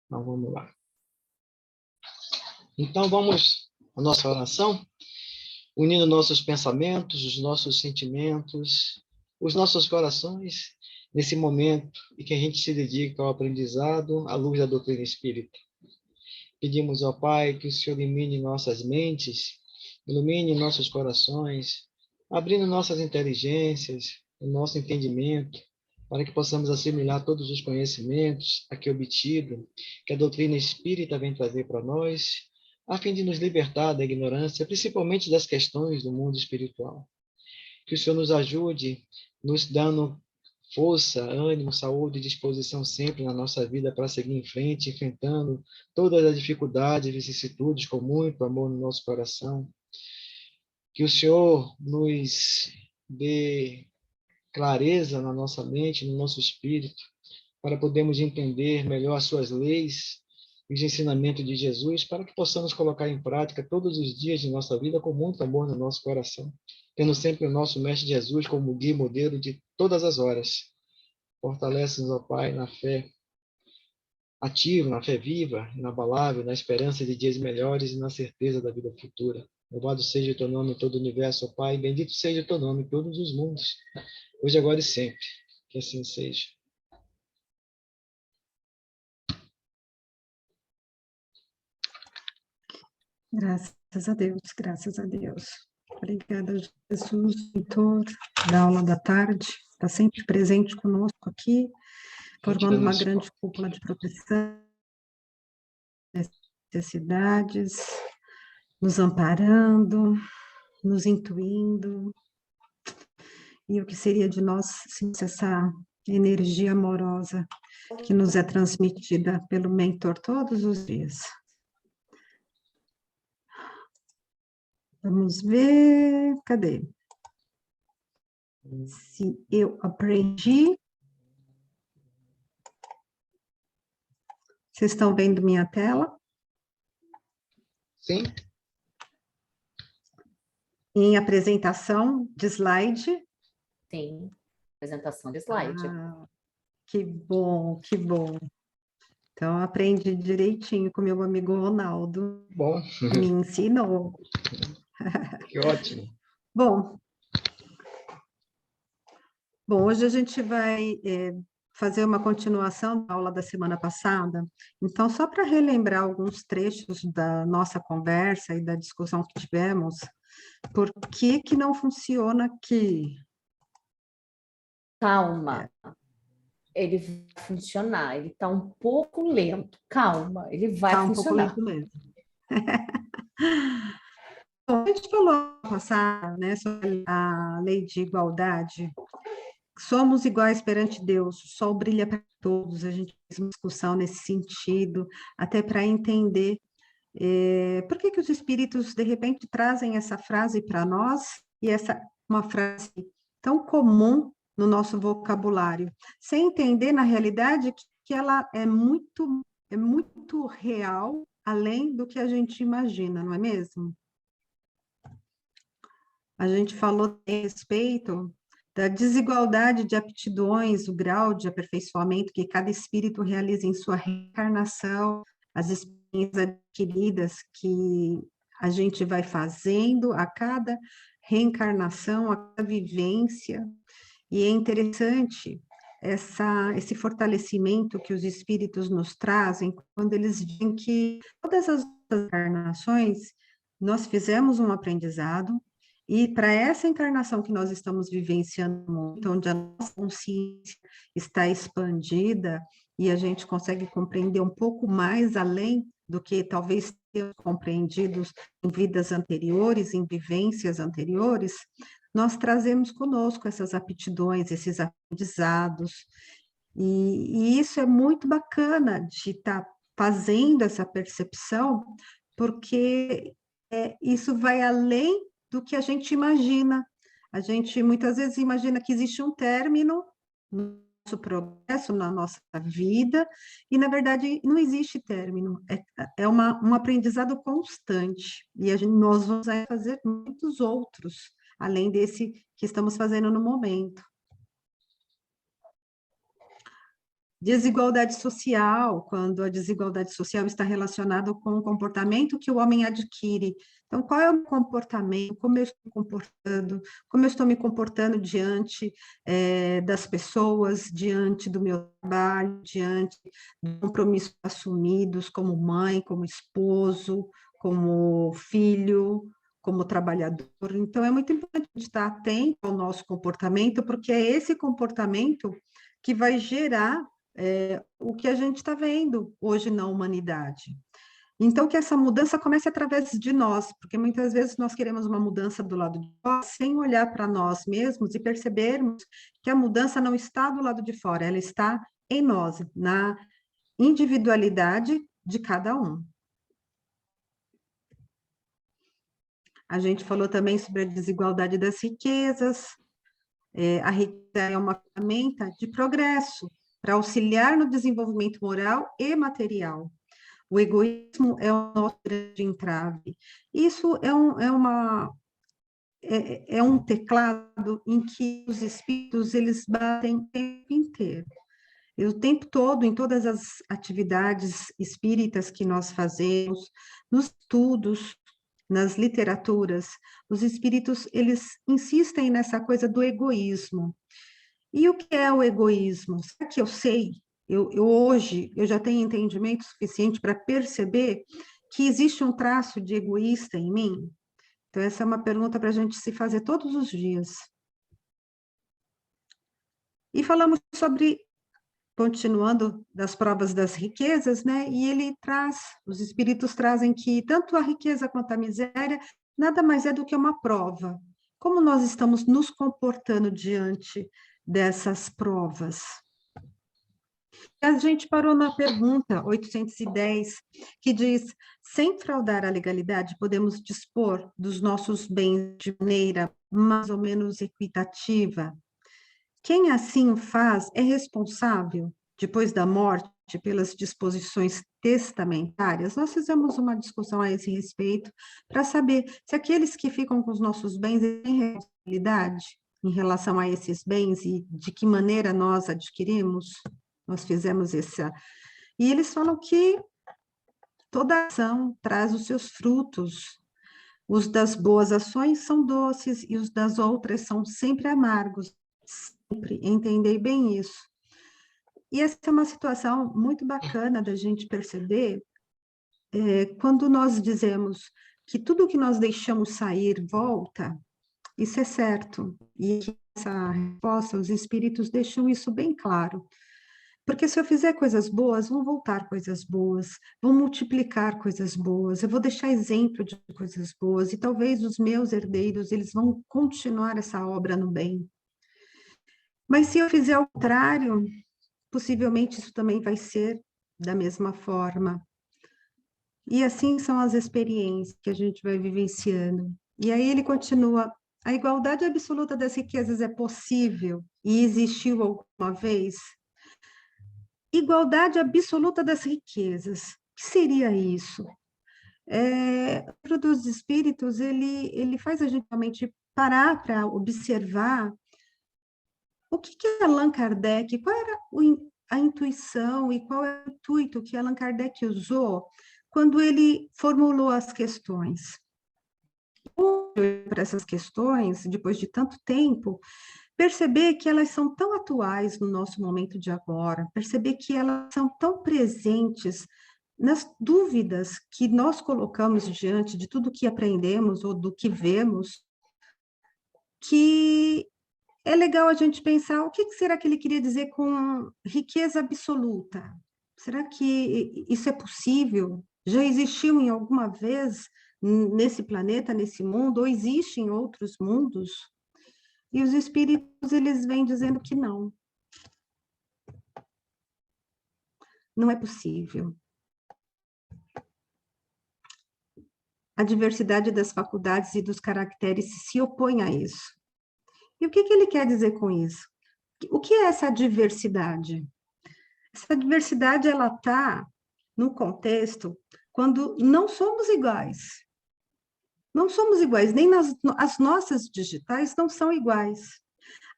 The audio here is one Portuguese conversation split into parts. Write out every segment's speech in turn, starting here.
Então, vamos lá. Então, vamos à nossa oração, unindo nossos pensamentos, os nossos sentimentos, os nossos corações, nesse momento em que a gente se dedica ao aprendizado à luz da doutrina espírita. Pedimos ao Pai que o Senhor ilumine nossas mentes, ilumine nossos corações, abrindo nossas inteligências, o nosso entendimento, para que possamos assimilar todos os conhecimentos aqui obtidos, que a doutrina espírita vem trazer para nós, a fim de nos libertar da ignorância, principalmente das questões do mundo espiritual. Que o Senhor nos ajude, nos dando força, ânimo, saúde e disposição sempre na nossa vida para seguir em frente, enfrentando todas as dificuldades e vicissitudes com muito amor no nosso coração. Que o Senhor nos dê clareza na nossa mente, no nosso espírito, para podermos entender melhor as suas leis e os ensinamentos de Jesus, para que possamos colocar em prática todos os dias de nossa vida com muito amor no nosso coração, tendo sempre o nosso Mestre Jesus como guia e modelo de todas as horas. Fortalece-nos, ó Pai, na fé ativa, na fé viva, inabalável, na esperança de dias melhores e na certeza da vida futura. Louvado seja o teu nome em todo o universo, ó Pai, bendito seja o teu nome em todos os mundos, hoje, agora e sempre. Que assim seja. Graças a Deus, graças a Deus. Obrigada, Jesus, mentor da aula da tarde, está sempre presente conosco aqui, formando uma grande cúpula de proteção, necessidades, nos amparando, nos intuindo, e o que seria de nós sem essa energia amorosa que nos é transmitida pelo mentor todos os dias. Vamos ver, cadê? Se eu aprendi. Vocês estão vendo minha tela? Sim. Em apresentação de slide? Sim, apresentação de slide. Ah, que bom, que bom. Então, aprendi direitinho com meu amigo Ronaldo. Bom. Me ensinou. Que ótimo. Bom, hoje a gente vai fazer uma continuação da aula da semana passada. Então, só para relembrar alguns trechos da nossa conversa e da discussão que tivemos, por que que não funciona aqui? Calma. Ele vai funcionar, ele está um pouco lento. Calma, ele vai funcionar. Tá um pouco lento mesmo. Bom, a gente falou passar, né, sobre a lei de igualdade. Somos iguais perante Deus, o sol brilha para todos. A gente fez uma discussão nesse sentido, até para entender por que que os espíritos, de repente, trazem essa frase para nós, e essa uma frase tão comum no nosso vocabulário, sem entender, na realidade, que ela é muito real, além do que a gente imagina, não é mesmo? A gente falou a respeito da desigualdade de aptidões, o grau de aperfeiçoamento que cada espírito realiza em sua reencarnação, as experiências adquiridas que a gente vai fazendo a cada reencarnação, a cada vivência. E é interessante esse fortalecimento que os espíritos nos trazem, quando eles dizem que todas as encarnações nós fizemos um aprendizado, e para essa encarnação que nós estamos vivenciando, onde a nossa consciência está expandida e a gente consegue compreender um pouco mais além do que talvez tenhamos compreendido em vidas anteriores, em vivências anteriores, nós trazemos conosco essas aptidões, esses aprendizados, e isso é muito bacana de estar fazendo essa percepção, porque isso vai além do que a gente imagina. A gente muitas vezes imagina que existe um término no nosso progresso, na nossa vida, e na verdade não existe término, é um aprendizado constante, e nós vamos fazer muitos outros, além desse que estamos fazendo no momento. Desigualdade social, quando a desigualdade social está relacionada com o comportamento que o homem adquire. Então, qual é o meu comportamento? Como eu estou comportando? Como eu estou me comportando diante das pessoas, diante do meu trabalho, diante dos compromissos assumidos como mãe, como esposo, como filho, como trabalhador. Então, é muito importante estar atento ao nosso comportamento, porque é esse comportamento que vai gerar o que a gente está vendo hoje na humanidade. Então, que essa mudança comece através de nós, porque muitas vezes nós queremos uma mudança do lado de nós, sem olhar para nós mesmos e percebermos que a mudança não está do lado de fora, ela está em nós, na individualidade de cada um. A gente falou também sobre a desigualdade das riquezas. A riqueza é uma ferramenta de progresso para auxiliar no desenvolvimento moral e material. O egoísmo é o nosso grande entrave. Isso é um teclado em que os espíritos eles batem o tempo inteiro. E o tempo todo, em todas as atividades espíritas que nós fazemos, nos estudos, nas literaturas, os espíritos, eles insistem nessa coisa do egoísmo. E o que é o egoísmo? Será que eu sei? Hoje, eu já tenho entendimento suficiente para perceber que existe um traço de egoísta em mim? Então, essa é uma pergunta para a gente se fazer todos os dias. E falamos sobre, continuando das provas das riquezas, né? E ele traz, os espíritos trazem que tanto a riqueza quanto a miséria nada mais é do que uma prova. Como nós estamos nos comportando diante dessas provas? A gente parou na pergunta 810, que diz: sem fraudar a legalidade, podemos dispor dos nossos bens de maneira mais ou menos equitativa? Quem assim o faz é responsável, depois da morte, pelas disposições testamentárias? Nós fizemos uma discussão a esse respeito para saber se aqueles que ficam com os nossos bens têm responsabilidade em relação a esses bens e de que maneira nós adquirimos. Nós fizemos essa... E eles falam que toda ação traz os seus frutos. Os das boas ações são doces e os das outras são sempre amargos. Sempre entender bem isso. E essa é uma situação muito bacana da gente perceber quando nós dizemos que tudo que nós deixamos sair volta, isso é certo. E essa resposta, os espíritos deixam isso bem claro. Porque se eu fizer coisas boas, vão voltar coisas boas, vão multiplicar coisas boas, eu vou deixar exemplo de coisas boas, e talvez os meus herdeiros, eles vão continuar essa obra no bem. Mas se eu fizer o contrário, possivelmente isso também vai ser da mesma forma. E assim são as experiências que a gente vai vivenciando. E aí ele continua: a igualdade absoluta das riquezas é possível e existiu alguma vez? Igualdade absoluta das riquezas. O que seria isso? O livro dos Espíritos, ele faz a gente realmente parar para observar o que Allan Kardec, qual era a intuição e qual é o intuito que Allan Kardec usou quando ele formulou as questões. Para essas questões, depois de tanto tempo, perceber que elas são tão atuais no nosso momento de agora, perceber que elas são tão presentes nas dúvidas que nós colocamos diante de tudo que aprendemos ou do que vemos, que é legal a gente pensar o que será que ele queria dizer com riqueza absoluta. Será que isso é possível? Já existiu em alguma vez nesse planeta, nesse mundo, ou existe em outros mundos? E os espíritos, eles vêm dizendo que não. Não é possível. A diversidade das faculdades e dos caracteres se opõe a isso. E o que ele quer dizer com isso? O que é essa diversidade? Essa diversidade, ela está no contexto quando não somos iguais. Não somos iguais, nem as nossas digitais não são iguais.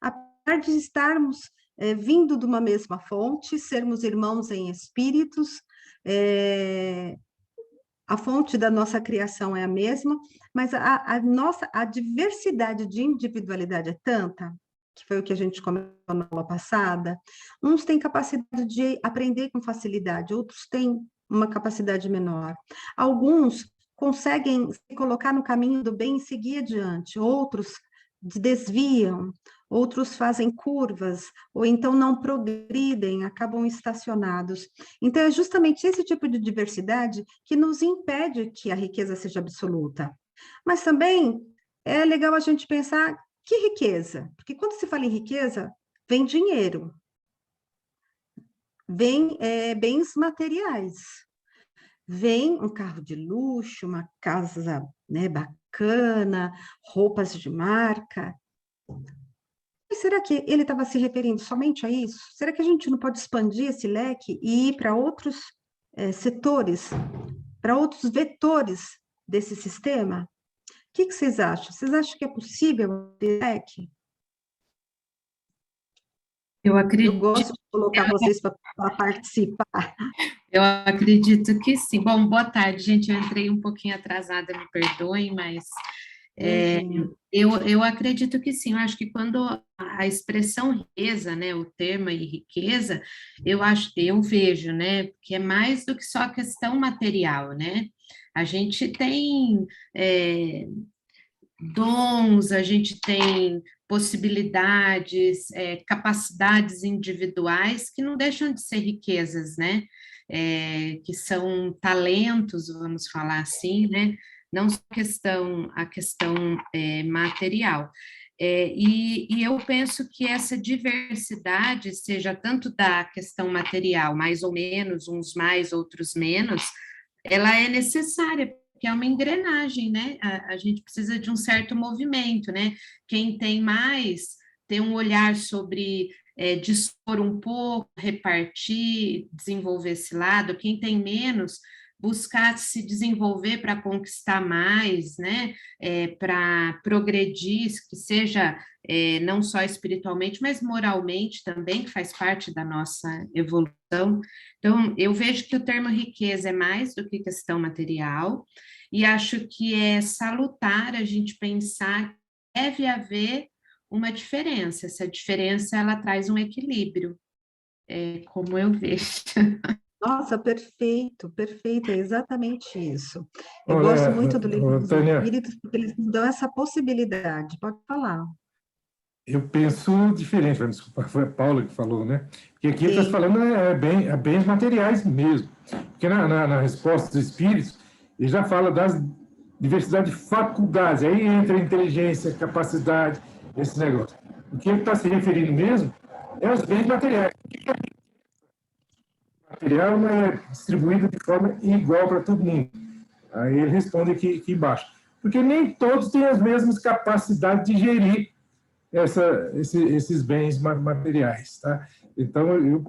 Apesar de estarmos vindo de uma mesma fonte, sermos irmãos em espíritos, a fonte da nossa criação é a mesma, mas a diversidade de individualidade é tanta, que foi o que a gente comentou na aula passada. Uns têm capacidade de aprender com facilidade, outros têm uma capacidade menor. Alguns conseguem se colocar no caminho do bem e seguir adiante, outros desviam, outros fazem curvas, ou então não progridem, acabam estacionados. Então, é justamente esse tipo de diversidade que nos impede que a riqueza seja absoluta. Mas também é legal a gente pensar que riqueza, porque quando se fala em riqueza, vem dinheiro, vem bens materiais, vem um carro de luxo, uma casa, né, bacana, roupas de marca. Mas será que ele estava se referindo somente a isso? Será que a gente não pode expandir esse leque e ir para outros setores, para outros vetores desse sistema? O que vocês acham? Vocês acham que é possível esse leque? Eu acredito. Eu gosto de colocar vocês para participar. Eu acredito que sim. Bom, boa tarde, gente. Eu entrei um pouquinho atrasada, me perdoem, mas eu acredito que sim. Eu acho que quando a expressão riqueza, né, o termo aí, riqueza, eu vejo, né, que é mais do que só a questão material, né? A gente tem dons, a gente tem possibilidades, capacidades individuais que não deixam de ser riquezas, né? Que são talentos, vamos falar assim, né? Não só a questão material. E eu penso que essa diversidade, seja tanto da questão material, mais ou menos, uns mais, outros menos, ela é necessária, porque é uma engrenagem, né? A gente precisa de um certo movimento, né? Quem tem mais, tem um olhar sobre dispor um pouco, repartir, desenvolver esse lado. Quem tem menos, buscar se desenvolver para conquistar mais, né? Para progredir, que seja não só espiritualmente, mas moralmente também, que faz parte da nossa evolução. Então, eu vejo que o termo riqueza é mais do que questão material, e acho que é salutar a gente pensar que deve haver uma diferença. Essa diferença, ela traz um equilíbrio, como eu vejo. Nossa, perfeito, perfeito, é exatamente isso. Eu Olha, gosto muito do livro dos Tânia, Espíritos, porque eles nos dão essa possibilidade. Pode falar. eu penso diferente, desculpa, foi a Paula que falou, né? Porque aqui ele está falando bens materiais mesmo. Porque na resposta dos espíritos, ele já fala das diversidade de faculdades, aí entra a inteligência, capacidade, esse negócio. O que ele está se referindo mesmo é os bens materiais. O material não é distribuído de forma igual para todo mundo. Aí ele responde aqui embaixo. Porque nem todos têm as mesmas capacidades de gerir esses bens materiais, tá? Então, eu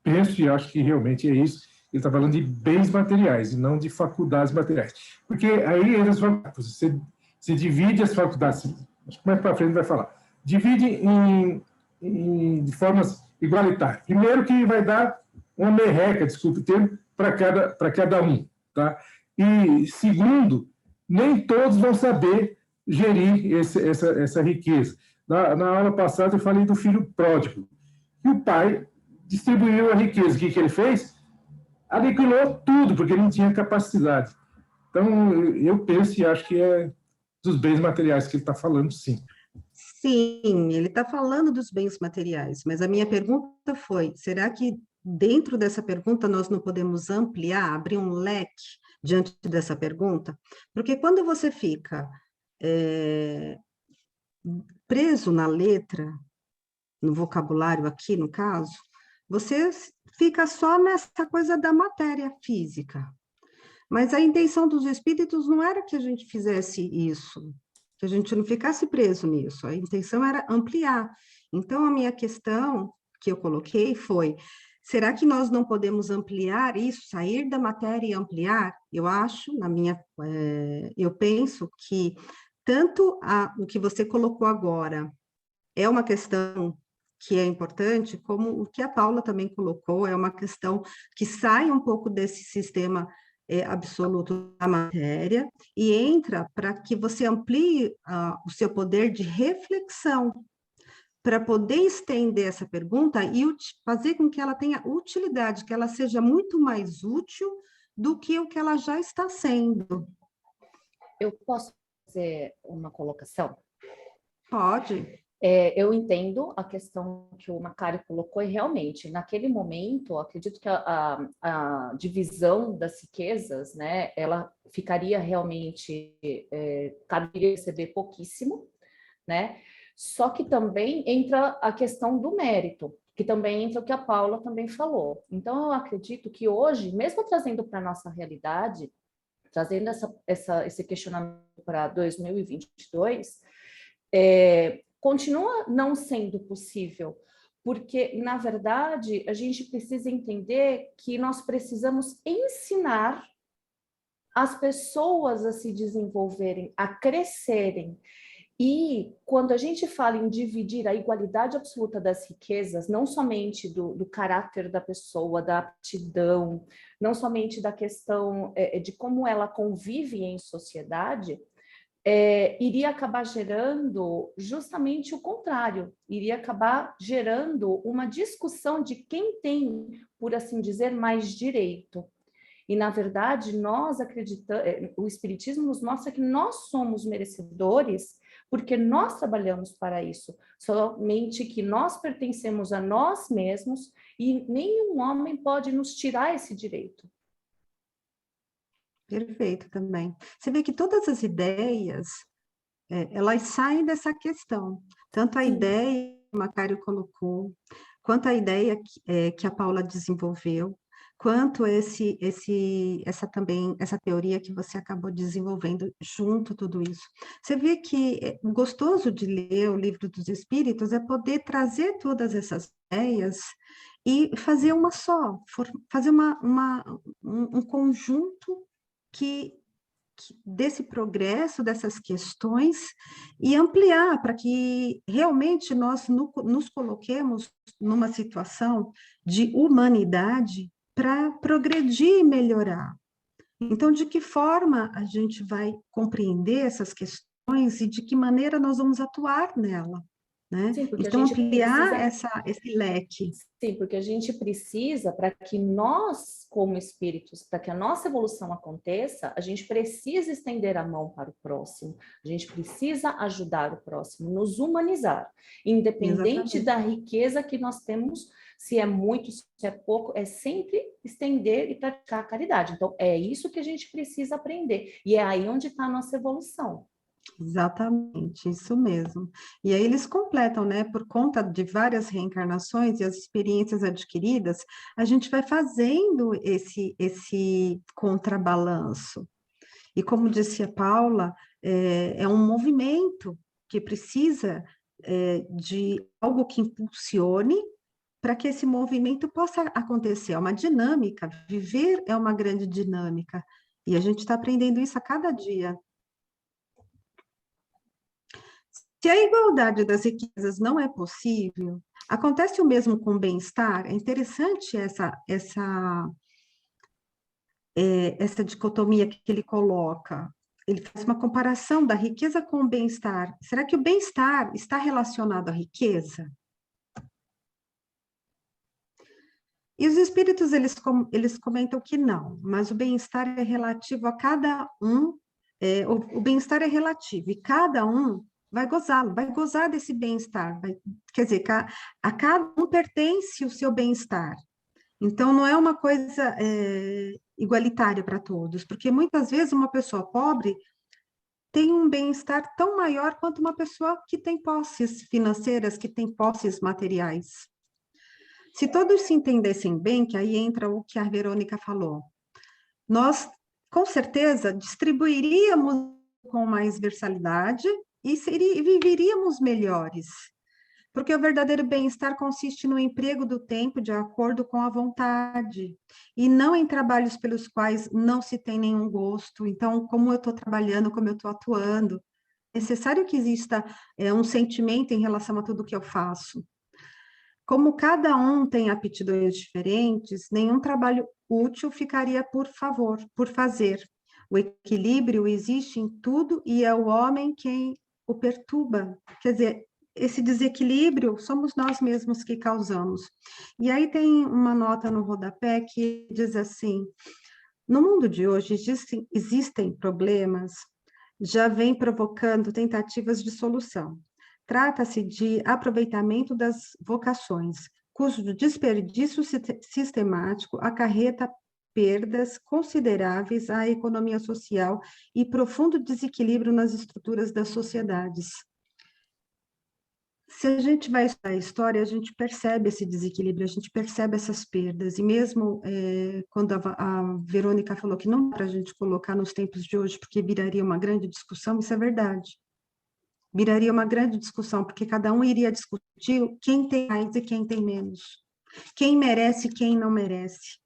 penso e acho que realmente é isso. Ele está falando de bens materiais e não de faculdades materiais. Porque aí você divide as faculdades, acho que mais para frente vai falar, divide de formas igualitárias. Primeiro que vai dar uma merreca, desculpe o termo, para cada um, tá? E segundo, nem todos vão saber gerir essa riqueza. Na aula passada eu falei do filho pródigo. E o pai distribuiu a riqueza. O que ele fez? Aniquilou tudo, porque ele não tinha capacidade. Então, eu penso e acho que é dos bens materiais que ele está falando, sim. Sim, ele está falando dos bens materiais, mas a minha pergunta foi, será que dentro dessa pergunta nós não podemos ampliar, abrir um leque diante dessa pergunta? Porque quando você fica preso na letra, no vocabulário aqui, no caso, você fica só nessa coisa da matéria física. Mas a intenção dos espíritos não era que a gente fizesse isso, que a gente não ficasse preso nisso. A intenção era ampliar. Então, a minha questão que eu coloquei foi, será que nós não podemos ampliar isso, sair da matéria e ampliar? Eu acho, eu penso que tanto o que você colocou agora é uma questão que é importante, como o que a Paula também colocou, é uma questão que sai um pouco desse sistema absoluto da matéria e entra para que você amplie o seu poder de reflexão, para poder estender essa pergunta e fazer com que ela tenha utilidade, que ela seja muito mais útil do que o que ela já está sendo. Eu posso fazer uma colocação? Pode. Eu entendo a questão que o Macário colocou, e realmente, naquele momento, acredito que a divisão das riquezas, né, ela ficaria realmente, caberia receber pouquíssimo, né? Só que também entra a questão do mérito, que também entra o que a Paula também falou. Então, eu acredito que hoje, mesmo trazendo para a nossa realidade, trazendo esse questionamento para 2022, continua não sendo possível, porque, na verdade, a gente precisa entender que nós precisamos ensinar as pessoas a se desenvolverem, a crescerem. E quando a gente fala em dividir a igualdade absoluta das riquezas, não somente do caráter da pessoa, da aptidão, não somente da questão de como ela convive em sociedade, iria acabar gerando justamente o contrário, iria acabar gerando uma discussão de quem tem, por assim dizer, mais direito. E, na verdade, nós acreditamos, o Espiritismo nos mostra que nós somos merecedores porque nós trabalhamos para isso, somente que nós pertencemos a nós mesmos e nenhum homem pode nos tirar esse direito. Perfeito também. Você vê que todas as ideias, elas saem dessa questão. Tanto a ideia que o Macário colocou, quanto a ideia que a Paula desenvolveu, quanto essa teoria que você acabou desenvolvendo junto tudo isso. Você vê que o gostoso de ler o Livro dos Espíritos é poder trazer todas essas ideias e fazer uma só, fazer um conjunto desse progresso, dessas questões, e ampliar para que realmente nós nos coloquemos numa situação de humanidade para progredir e melhorar. Então, de que forma a gente vai compreender essas questões e de que maneira nós vamos atuar nela? Né? Sim, porque então, a gente ampliar precisa... esse leque. Sim, porque a gente precisa, para que nós, como espíritos, para que a nossa evolução aconteça, a gente precisa estender a mão para o próximo, a gente precisa ajudar o próximo, nos humanizar, independente Exatamente. da riqueza que nós temos, se é muito, se é pouco, é sempre estender e praticar a caridade. Então, é isso que a gente precisa aprender, e é aí onde está a nossa evolução. Exatamente, isso mesmo. E aí eles completam, né? Por conta de várias reencarnações e as experiências adquiridas, a gente vai fazendo esse contrabalanço. E como disse a Paula, é um movimento que precisa de algo que impulsione para que esse movimento possa acontecer. É uma dinâmica, viver é uma grande dinâmica. E a gente está aprendendo isso a cada dia. Se a igualdade das riquezas não é possível, acontece o mesmo com o bem-estar? É interessante essa dicotomia que ele coloca. Ele faz uma comparação da riqueza com o bem-estar. Será que o bem-estar está relacionado à riqueza? E os espíritos, eles comentam que não, mas o bem-estar é relativo a cada um, o bem-estar é relativo, e cada um vai gozá-lo, vai gozar desse bem-estar, quer dizer, a cada um pertence o seu bem-estar. Então, não é uma coisa igualitária para todos, porque muitas vezes uma pessoa pobre tem um bem-estar tão maior quanto uma pessoa que tem posses financeiras, que tem posses materiais. Se todos se entendessem bem, que aí entra o que a Verônica falou, nós, com certeza, distribuiríamos com mais versalidade e viveríamos melhores. Porque o verdadeiro bem-estar consiste no emprego do tempo de acordo com a vontade, e não em trabalhos pelos quais não se tem nenhum gosto. Então, como eu estou trabalhando, como eu estou atuando, é necessário que exista um sentimento em relação a tudo que eu faço. Como cada um tem aptidões diferentes, nenhum trabalho útil ficaria por fazer. O equilíbrio existe em tudo e é o homem quem o perturba. Quer dizer, esse desequilíbrio somos nós mesmos que causamos. E aí tem uma nota no rodapé que diz assim: no mundo de hoje existem problemas, já vem provocando tentativas de solução. Trata-se de aproveitamento das vocações, cujo desperdício sistemático acarreta perdas consideráveis à economia social e profundo desequilíbrio nas estruturas das sociedades. Se a gente vai estudar a história, a gente percebe esse desequilíbrio, a gente percebe essas perdas, e mesmo quando a Verônica falou que não dá para a gente colocar nos tempos de hoje, porque viraria uma grande discussão, isso é verdade. Viraria uma grande discussão, porque cada um iria discutir quem tem mais e quem tem menos, quem merece e quem não merece.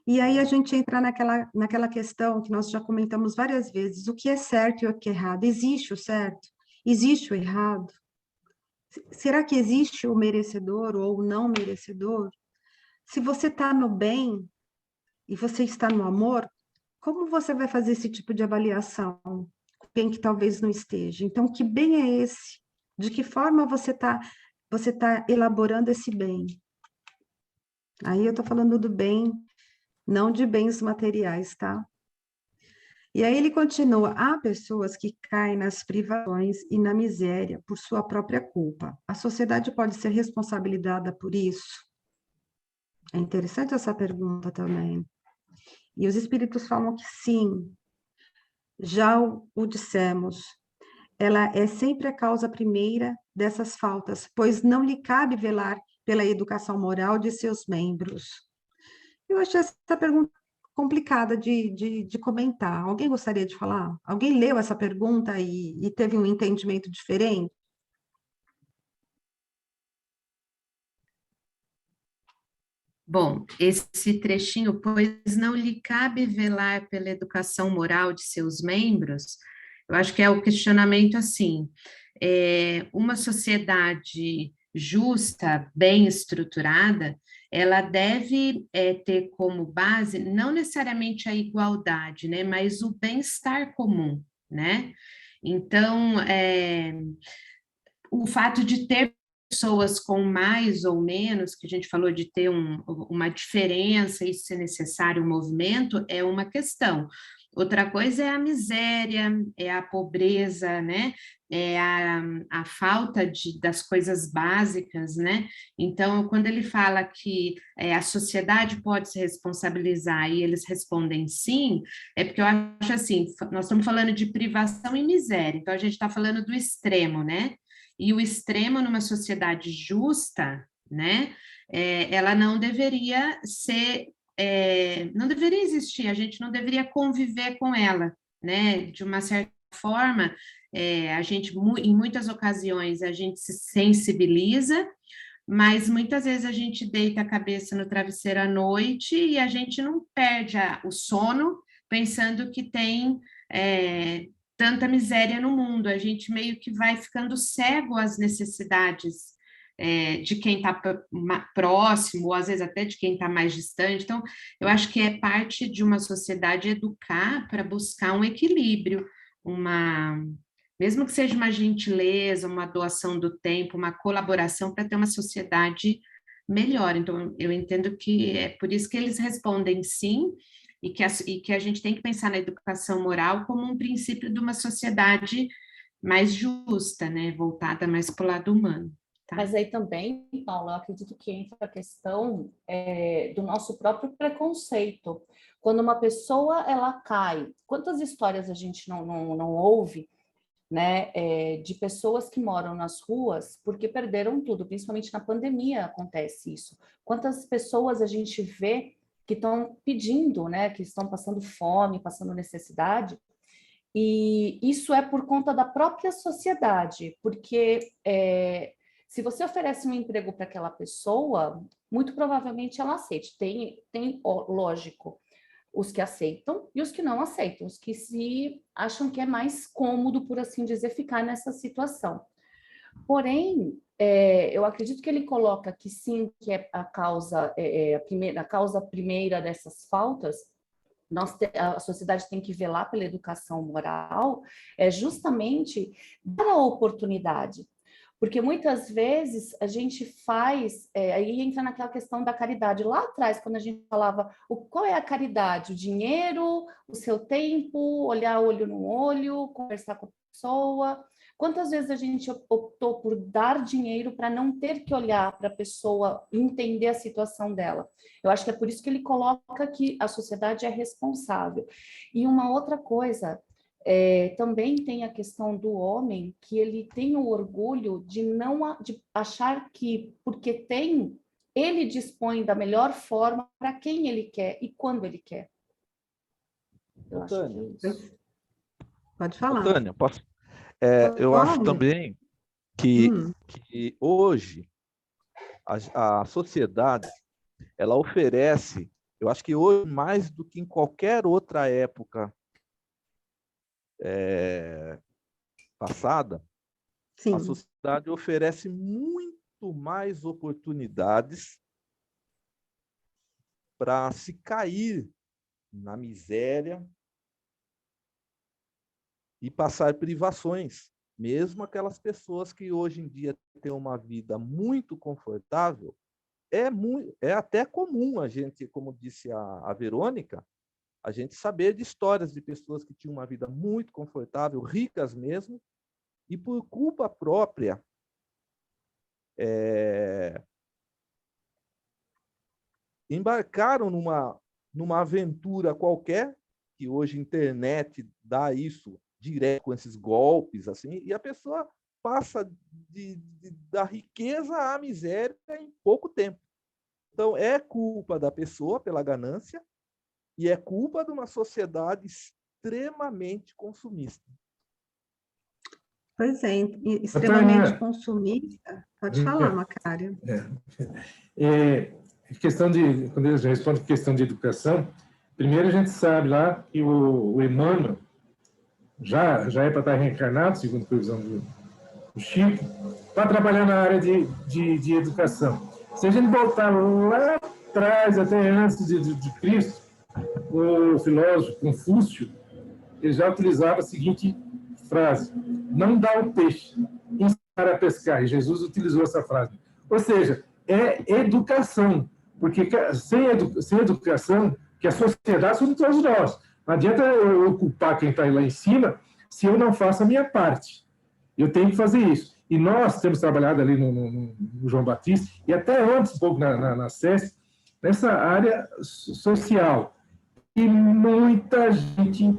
E aí a gente entra naquela questão que nós já comentamos várias vezes: o que é certo e o que é errado? Existe o certo? Existe o errado? Será que existe o merecedor ou o não merecedor? Se você está no bem e você está no amor, como você vai fazer esse tipo de avaliação? Bem que talvez não esteja. Então, que bem é esse? De que forma você tá elaborando esse bem? Aí eu estou falando do bem, não de bens materiais, tá? E aí ele continua: há pessoas que caem nas privações e na miséria por sua própria culpa. A sociedade pode ser responsabilizada por isso? É interessante essa pergunta também. E os espíritos falam que sim, já o dissemos. Ela é sempre a causa primeira dessas faltas, pois não lhe cabe velar pela educação moral de seus membros. Eu achei essa pergunta complicada de comentar. Alguém gostaria de falar? Alguém leu essa pergunta e teve um entendimento diferente? Bom, esse trechinho, pois não lhe cabe velar pela educação moral de seus membros, eu acho que é o questionamento assim: uma sociedade justa, bem estruturada, ela deve ter como base não necessariamente a igualdade, né, mas o bem-estar comum, né? Então, o fato de ter pessoas com mais ou menos, que a gente falou de ter uma diferença e ser necessário um movimento, é uma questão. Outra coisa é a miséria, é a pobreza, né? É a falta das coisas básicas, né? Então, quando ele fala que a sociedade pode se responsabilizar e eles respondem sim, é porque eu acho assim, nós estamos falando de privação e miséria, então a gente está falando do extremo, né? E o extremo numa sociedade justa, né? Ela não deveria ser, não deveria existir, a gente não deveria conviver com ela, né? De uma certa forma, a gente, em muitas ocasiões, a gente se sensibiliza, mas muitas vezes a gente deita a cabeça no travesseiro à noite e a gente não perde o sono pensando que tem tanta miséria no mundo. A gente meio que vai ficando cego às necessidades de quem está próximo, ou às vezes até de quem está mais distante. Então, eu acho que é parte de uma sociedade educar para buscar um equilíbrio, mesmo que seja uma gentileza, uma doação do tempo, uma colaboração para ter uma sociedade melhor. Então, eu entendo que é por isso que eles respondem sim, e que a gente tem que pensar na educação moral como um princípio de uma sociedade mais justa, né, voltada mais para o lado humano. Tá? Mas aí também, Paula, eu acredito que entra a questão do nosso próprio preconceito. Quando uma pessoa ela cai, quantas histórias a gente não ouve, né, de pessoas que moram nas ruas porque perderam tudo, principalmente na pandemia acontece isso. Quantas pessoas a gente vê que estão pedindo, né, que estão passando fome, passando necessidade, e isso é por conta da própria sociedade, porque se você oferece um emprego para aquela pessoa, muito provavelmente ela aceite. Lógico, os que aceitam e os que não aceitam, os que se acham que é mais cômodo, por assim dizer, ficar nessa situação. Porém, eu acredito que ele coloca que sim, que é a causa, a causa primeira dessas faltas, a sociedade tem que velar pela educação moral, é justamente dar a oportunidade. Porque muitas vezes a gente faz, aí entra naquela questão da caridade. Lá atrás, quando a gente falava, qual é a caridade? O dinheiro, o seu tempo, olhar olho no olho, conversar com a pessoa. Quantas vezes a gente optou por dar dinheiro para não ter que olhar para a pessoa, entender a situação dela? Eu acho que é por isso que ele coloca que a sociedade é responsável. E uma outra coisa, também tem a questão do homem, que ele tem o orgulho de achar que, porque tem, ele dispõe da melhor forma para quem ele quer e quando ele quer. Eu acho que é isso. Pode falar. Tânia, posso? Eu acho também que hoje a sociedade, ela oferece, eu acho que hoje mais do que em qualquer outra época passada, Sim. a sociedade oferece muito mais oportunidades para se cair na miséria e passar privações. Mesmo aquelas pessoas que hoje em dia têm uma vida muito confortável, é até comum a gente, como disse a Verônica, a gente saber de histórias de pessoas que tinham uma vida muito confortável, ricas mesmo, e por culpa própria embarcaram numa aventura qualquer, que hoje a internet dá isso direto com esses golpes, assim, e a pessoa passa da riqueza à miséria em pouco tempo. Então, é culpa da pessoa pela ganância e é culpa de uma sociedade extremamente consumista. Pois é, extremamente consumista. Pode falar, Macário. Quando eles respondem questão de educação, primeiro a gente sabe lá que o Emmanuel já é para estar reencarnado, segundo a previsão do Chico, para trabalhar na área de educação. Se a gente voltar lá atrás, até antes de Cristo, o filósofo Confúcio, ele já utilizava a seguinte frase: não dá o peixe, ensinar a pescar. E Jesus utilizou essa frase. Ou seja, é educação, porque sem educação, que a sociedade somos todos nós. Não adianta eu culpar quem está lá em cima se eu não faço a minha parte. Eu tenho que fazer isso. E nós temos trabalhado ali no João Batista, e até antes, um pouco na SESC, nessa área social. E muita gente,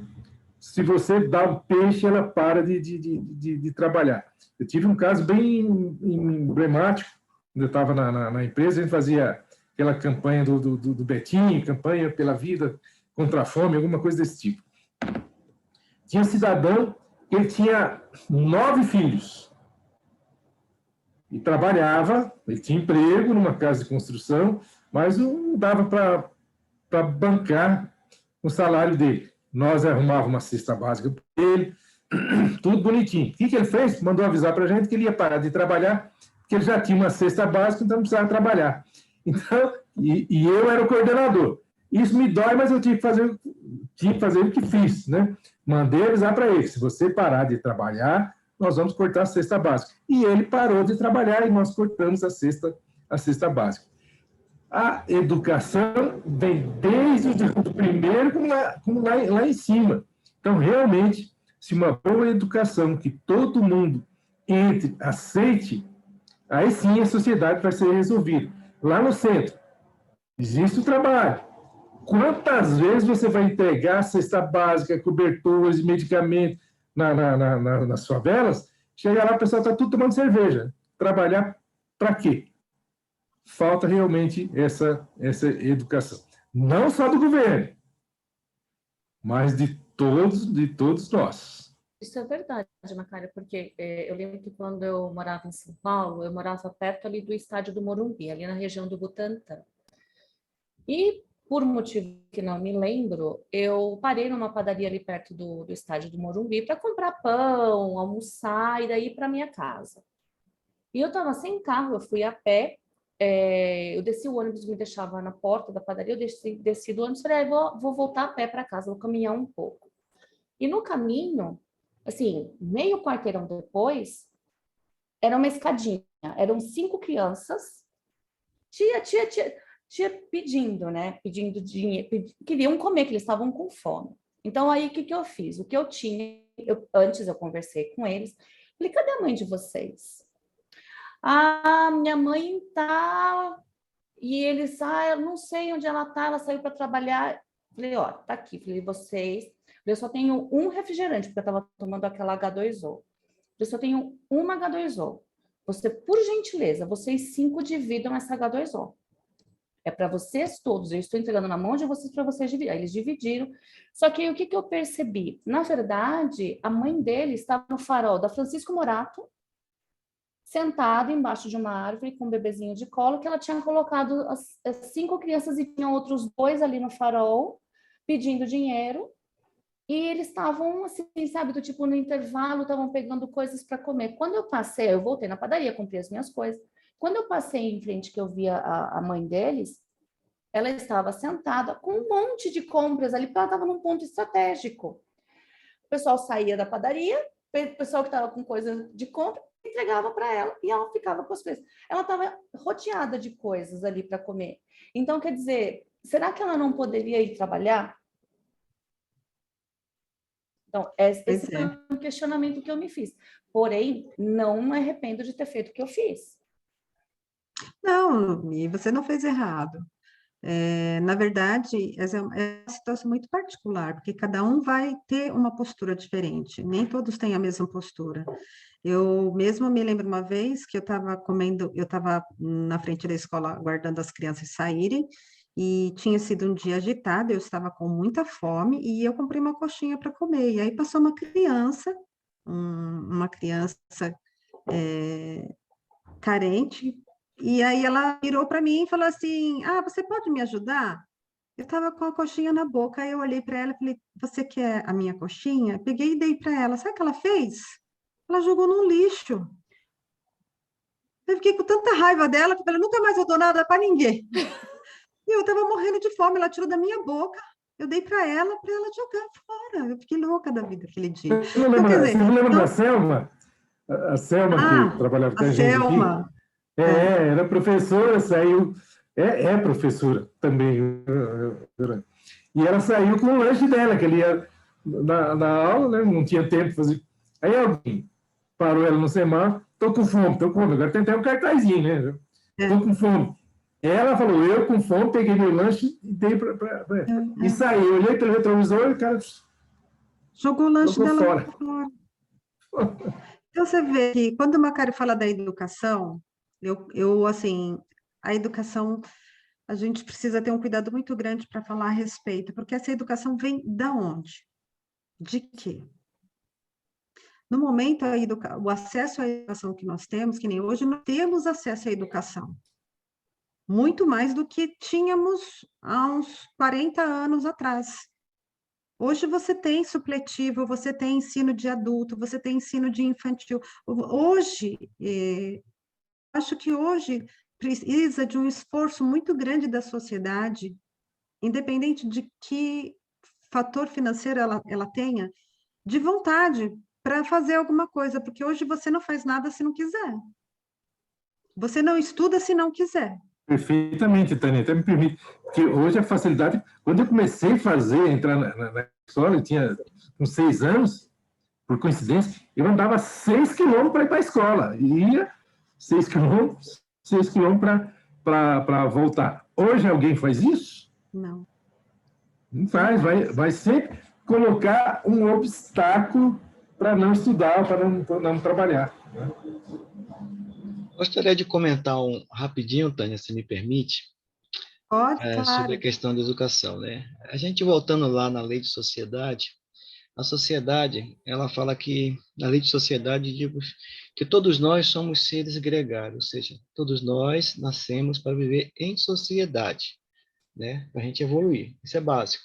se você dá um peixe, ela para de trabalhar. Eu tive um caso bem emblemático, quando eu estava na empresa, a gente fazia aquela campanha do Betinho, campanha pela vida contra a fome, alguma coisa desse tipo. Tinha um cidadão que ele tinha 9 filhos. E trabalhava, ele tinha emprego numa casa de construção, mas não dava para bancar o salário dele. Nós arrumávamos uma cesta básica para ele, tudo bonitinho. O que ele fez? Mandou avisar para a gente que ele ia parar de trabalhar, porque ele já tinha uma cesta básica, então não precisava trabalhar. Então, e eu era o coordenador. Isso me dói, mas eu tinha que fazer o que fiz, né? Mandei avisar para ele: se você parar de trabalhar, nós vamos cortar a cesta básica. E ele parou de trabalhar e nós cortamos a cesta básica. A educação vem desde o primeiro como lá em cima. Então, realmente, se uma boa educação que todo mundo entre, aceite, aí sim a sociedade vai ser resolvida. Lá no centro, existe o trabalho. Quantas vezes você vai entregar cesta básica, cobertores, medicamentos nas favelas? Chega lá, o pessoal está tudo tomando cerveja. Trabalhar para quê? Falta realmente essa educação. Não só do governo, mas de todos nós. Isso é verdade, Macário, porque eu lembro que quando eu morava em São Paulo, eu morava perto ali do estádio do Morumbi, ali na região do Butantã. E, por motivo que não me lembro, eu parei numa padaria ali perto do estádio do Morumbi para comprar pão, almoçar e daí ir para minha casa. E eu estava sem carro, eu fui a pé, eu desci o ônibus, me deixava na porta da padaria, eu desci do ônibus e falei, vou voltar a pé para casa, vou caminhar um pouco. E no caminho, assim, meio quarteirão depois, era uma escadinha, eram 5 crianças, tia pedindo, né? Pedindo dinheiro, queriam comer, que eles estavam com fome. Então, aí, o que eu fiz? O que eu tinha, antes eu conversei com eles, falei, cadê a mãe de vocês? Ah, minha mãe tá... E eles, eu não sei onde ela tá, ela saiu para trabalhar. Falei, ó, tá aqui. Falei, vocês... Eu só tenho um refrigerante, porque eu estava tomando aquela H2O. Eu só tenho uma H2O. Você, por gentileza, vocês 5 dividam essa H2O. É para vocês todos. Eu estou entregando na mão de vocês para vocês dividirem. Aí eles dividiram. Só que aí, o que eu percebi? Na verdade, a mãe dele estava no farol da Francisco Morato, sentada embaixo de uma árvore com um bebezinho de colo, que ela tinha colocado as 5 crianças e tinha outros 2 ali no farol, pedindo dinheiro. E eles estavam assim, sabe, do tipo, no intervalo, estavam pegando coisas para comer. Quando eu passei, eu voltei na padaria, comprei as minhas coisas. Quando eu passei em frente, que eu vi a mãe deles, ela estava sentada com um monte de compras ali, porque ela estava num ponto estratégico. O pessoal saía da padaria, o pessoal que estava com coisa de compra, entregava para ela e ela ficava com as coisas. Ela estava rodeada de coisas ali para comer. Então, quer dizer, será que ela não poderia ir trabalhar? Então, esse foi um questionamento que eu me fiz. Porém, não me arrependo de ter feito o que eu fiz. Não, e você não fez errado. Na verdade, essa é uma situação muito particular, porque cada um vai ter uma postura diferente, nem todos têm a mesma postura. Eu mesmo me lembro uma vez que eu estava na frente da escola aguardando as crianças saírem, e tinha sido um dia agitado, eu estava com muita fome, e eu comprei uma coxinha para comer, e aí passou uma criança, uma criança carente, e aí ela virou para mim e falou assim, você pode me ajudar? Eu estava com a coxinha na boca, aí eu olhei para ela e falei, você quer a minha coxinha? Peguei e dei para ela. Sabe o que ela fez? Ela jogou no lixo. Eu fiquei com tanta raiva dela que eu falei, nunca mais eu dou nada para ninguém. E eu estava morrendo de fome, ela tirou da minha boca, eu dei para ela jogar fora. Eu fiquei louca da vida aquele dia. Você não lembra da Selma? A Selma, que trabalhava com a gente aqui? Selma. Era professora, saiu... É professora também. E ela saiu com o lanche dela, que ele ia na aula, né? Não tinha tempo de fazer. Aí alguém parou ela no semáforo, tô com fome. Agora tem até um cartazinho, né? Tô com fome. Ela falou, eu com fome, peguei meu lanche e dei para ela. E saí, eu olhei pelo retrovisor e o cara jogou o lanche dela fora. Então, você vê que quando o Macário fala da educação, assim, a educação, a gente precisa ter um cuidado muito grande para falar a respeito, porque essa educação vem da onde? De quê? No momento, o acesso à educação que nós temos, que nem hoje, nós temos acesso à educação. Muito mais do que tínhamos há uns 40 anos atrás. Hoje você tem supletivo, você tem ensino de adulto, você tem ensino de infantil. Hoje, acho que hoje precisa de um esforço muito grande da sociedade, independente de que fator financeiro ela tenha, de vontade para fazer alguma coisa, porque hoje você não faz nada se não quiser. Você não estuda se não quiser. Perfeitamente, Tânia, até me permite, porque hoje a facilidade, quando eu comecei a entrar na escola, eu tinha uns 6 anos, por coincidência, eu andava 6 quilômetros para ir para a escola, e ia 6 quilômetros para voltar. Hoje alguém faz isso? Não. Não faz, vai sempre colocar um obstáculo para não estudar, para não trabalhar. Né? Gostaria de comentar rapidinho, Tânia, se me permite, Pode, claro. sobre a questão da educação, né? A gente voltando lá na lei de sociedade, a sociedade, ela fala que, na lei de sociedade, digo que todos nós somos seres gregários, ou seja, todos nós nascemos para viver em sociedade, né? Para a gente evoluir, isso é básico.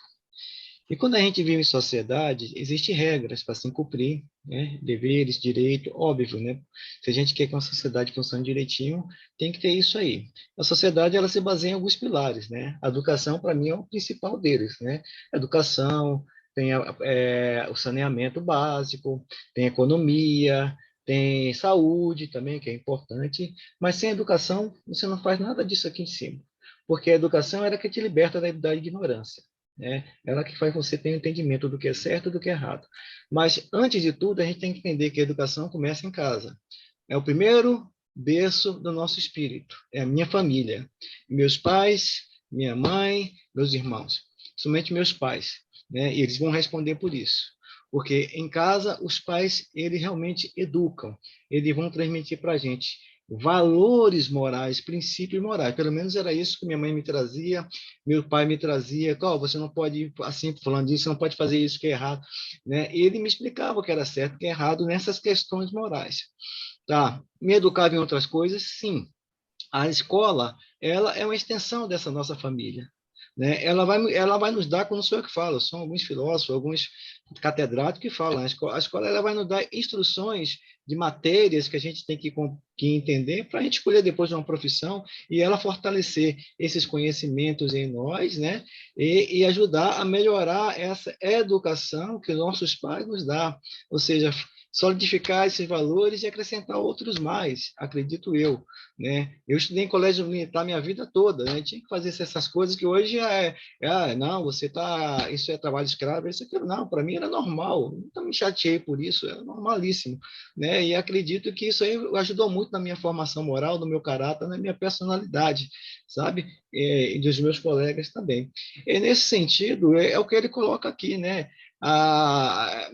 E quando a gente vive em sociedade, existem regras para se cumprir, né? Deveres, direito, óbvio, né? Se a gente quer que uma sociedade funcione direitinho, tem que ter isso aí. A sociedade, ela se baseia em alguns pilares, né? A educação, para mim, é o principal deles, né? A educação, tem o saneamento básico, tem economia, tem saúde também, que é importante, mas sem educação, você não faz nada disso aqui em cima, porque a educação era que te liberta da ignorância, né? Ela que faz você ter um entendimento do que é certo e do que é errado. Mas, antes de tudo, a gente tem que entender que a educação começa em casa. É o primeiro berço do nosso espírito, é a minha família, meus pais, minha mãe, meus irmãos, somente meus pais, né? E eles vão responder por isso. Porque em casa, os pais, eles realmente educam, eles vão transmitir para a gente valores morais, princípios morais. Pelo menos era isso que minha mãe me trazia, meu pai me trazia. Oh, você não pode ir assim, falando disso, você não pode fazer isso que é errado, né? E ele me explicava o que era certo e o que é errado nessas questões morais. Tá? Me educava em outras coisas? Sim. A escola, ela é uma extensão dessa nossa família, né? Ela vai nos dar, como sou eu que falo, são alguns filósofos, alguns catedráticos que falam, a escola ela vai nos dar instruções de matérias que a gente tem que entender para a gente escolher depois uma profissão e ela fortalecer esses conhecimentos em nós, né? E ajudar a melhorar essa educação que nossos pais nos dão, ou seja, solidificar esses valores e acrescentar outros mais, acredito eu, né? Eu estudei em colégio militar minha vida toda, né? Tinha que fazer essas coisas que hoje não, isso é trabalho escravo, isso aqui não, para mim era normal, não me chateei por isso, era normalíssimo, né? E acredito que isso aí ajudou muito na minha formação moral, no meu caráter, na minha personalidade, sabe? E dos meus colegas também. E nesse sentido, é o que ele coloca aqui, né? A,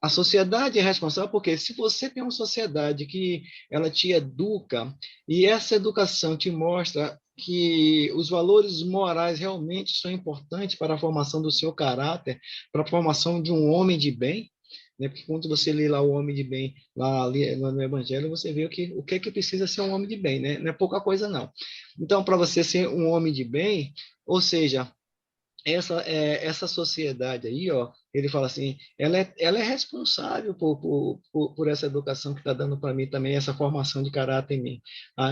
a sociedade é responsável porque se você tem uma sociedade que ela te educa e essa educação te mostra que os valores morais realmente são importantes para a formação do seu caráter, para a formação de um homem de bem, né? Porque quando você lê lá o homem de bem lá ali no Evangelho, você vê o que é que precisa ser um homem de bem, né? Não é pouca coisa não. Então, para você ser um homem de bem, ou seja, essa sociedade aí, ó, ele fala assim, ela é responsável por essa educação que está dando para mim também, essa formação de caráter em mim,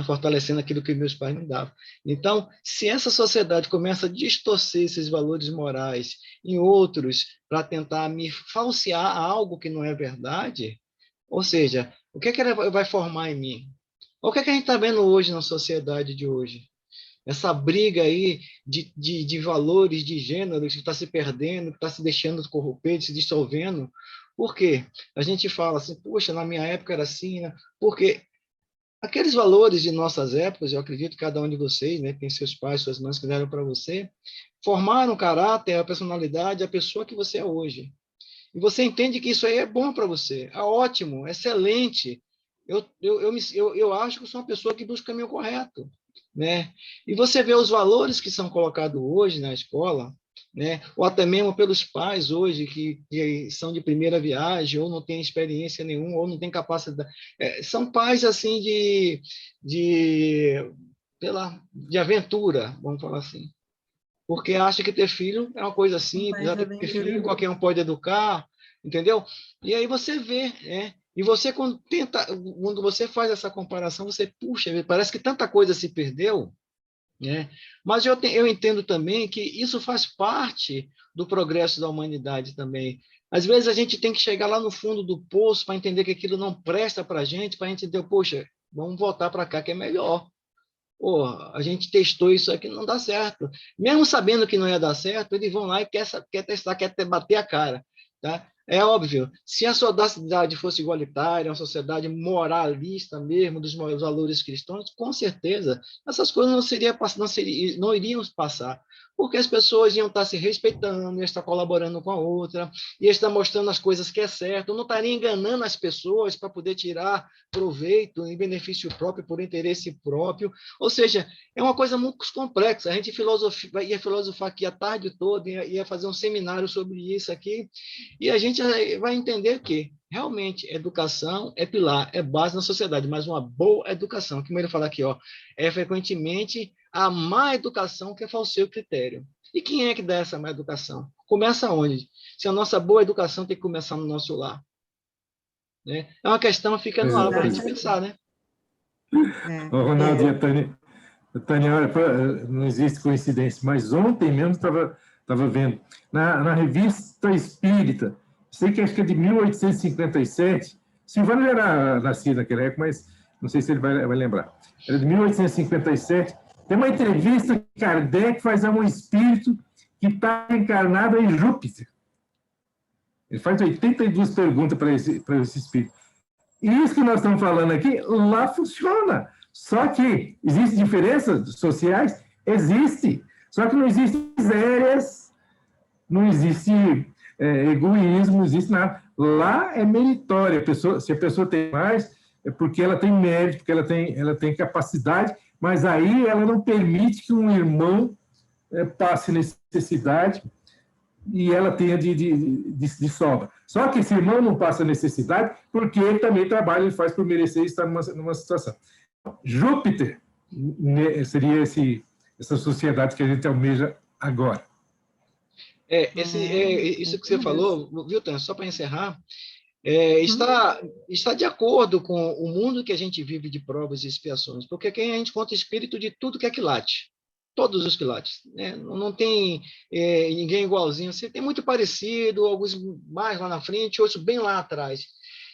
fortalecendo aquilo que meus pais me davam. Então, se essa sociedade começa a distorcer esses valores morais em outros para tentar me falsear algo que não é verdade, ou seja, o que é que ela vai formar em mim? O que é que a gente está vendo hoje na sociedade de hoje? Essa briga aí de valores, de gêneros que está se perdendo, que está se deixando corromper, se dissolvendo. Por quê? A gente fala assim, poxa, na minha época era assim, né? Porque aqueles valores de nossas épocas, eu acredito que cada um de vocês, né, tem seus pais, suas mães que deram para você, formaram o caráter, a personalidade, a pessoa que você é hoje. E você entende que isso aí é bom para você, é ótimo, excelente. Eu acho que eu sou uma pessoa que busca o caminho correto, né? E você vê os valores que são colocados hoje na escola, né? Ou até mesmo pelos pais hoje que são de primeira viagem ou não têm experiência nenhuma ou não têm capacidade. São pais assim de, sei lá, de aventura, vamos falar assim, porque acha que ter filho é uma coisa simples, Mas ter filho qualquer um pode educar, entendeu? E aí você vê, né? E você quando você faz essa comparação, você puxa, parece que tanta coisa se perdeu, né? Mas eu entendo também que isso faz parte do progresso da humanidade também. Às vezes a gente tem que chegar lá no fundo do poço para entender que aquilo não presta para a gente entender, poxa, vamos voltar para cá que é melhor. Pô, a gente testou isso aqui, não dá certo. Mesmo sabendo que não ia dar certo, eles vão lá e quer testar, quer bater a cara. Tá? É óbvio, se a sociedade fosse igualitária, uma sociedade moralista mesmo, dos valores cristãos, com certeza, essas coisas não iriam passar, porque as pessoas iam estar se respeitando, iam estar colaborando com a outra, iam estar mostrando as coisas que é certo, não estaria enganando as pessoas para poder tirar proveito em benefício próprio, por interesse próprio. Ou seja, é uma coisa muito complexa. A gente ia filosofar aqui a tarde toda, ia fazer um seminário sobre isso aqui, e a gente vai entender que realmente educação é pilar, é base na sociedade, mas uma boa educação, como ele fala aqui, ó, é frequentemente a má educação que falseia o critério. E quem é que dá essa má educação? Começa onde? Se a nossa boa educação tem que começar no nosso lar. Né? É uma questão que fica no ar para a gente pensar, né? Ô, Ronaldo e a Tânia, olha, não existe coincidência, mas ontem mesmo estava vendo, na revista Espírita, sei que acho que é de 1857, Silvano já era nascido naquela época, mas não sei se ele vai lembrar. Era de 1857, tem uma entrevista que Kardec faz a um espírito que está encarnado em Júpiter. Ele faz 82 perguntas para esse espírito. E isso que nós estamos falando aqui, lá funciona. Só que existem diferenças sociais? Existe. Só que não existem misérias, não existe egoísmo, não existe nada. Lá é meritória. Se a pessoa tem mais, é porque ela tem mérito, porque ela tem capacidade, mas aí ela não permite que um irmão passe necessidade e ela tenha de sobra. Só que esse irmão não passa necessidade porque ele também trabalha, ele faz por merecer estar numa situação. Júpiter seria essa sociedade que a gente almeja agora. Isso que você falou, viu, Tânia, só para encerrar, está de acordo com o mundo que a gente vive de provas e expiações, porque aqui a gente conta espírito de tudo que é quilate. Todos os quilates, né? Não tem ninguém igualzinho, você tem muito parecido, alguns mais lá na frente, outros bem lá atrás.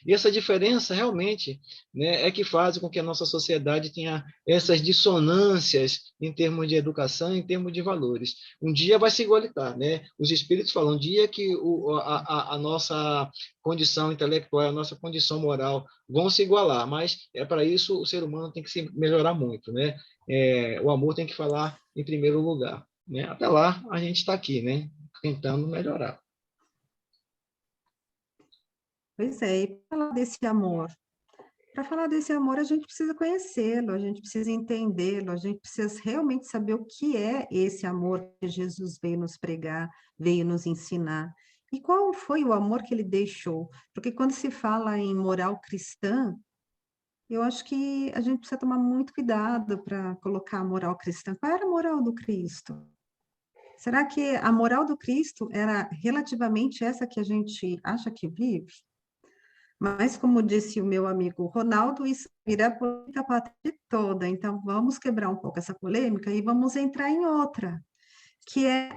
E essa diferença realmente, né, é que faz com que a nossa sociedade tenha essas dissonâncias em termos de educação, em termos de valores. Um dia vai se igualitar, né? Os espíritos falam, um dia que a nossa condição intelectual, a nossa condição moral vão se igualar, mas para isso o ser humano tem que se melhorar muito, né? O amor tem que falar em primeiro lugar, né? Até lá a gente está aqui, né? Tentando melhorar. Pois é, e para falar desse amor, a gente precisa conhecê-lo, a gente precisa entendê-lo, a gente precisa realmente saber o que é esse amor que Jesus veio nos pregar, veio nos ensinar. E qual foi o amor que ele deixou? Porque quando se fala em moral cristã, eu acho que a gente precisa tomar muito cuidado para colocar a moral cristã. Qual era a moral do Cristo? Será que a moral do Cristo era relativamente essa que a gente acha que vive? Mas, como disse o meu amigo Ronaldo, isso vira a política pátria toda. Então, vamos quebrar um pouco essa polêmica e vamos entrar em outra, que é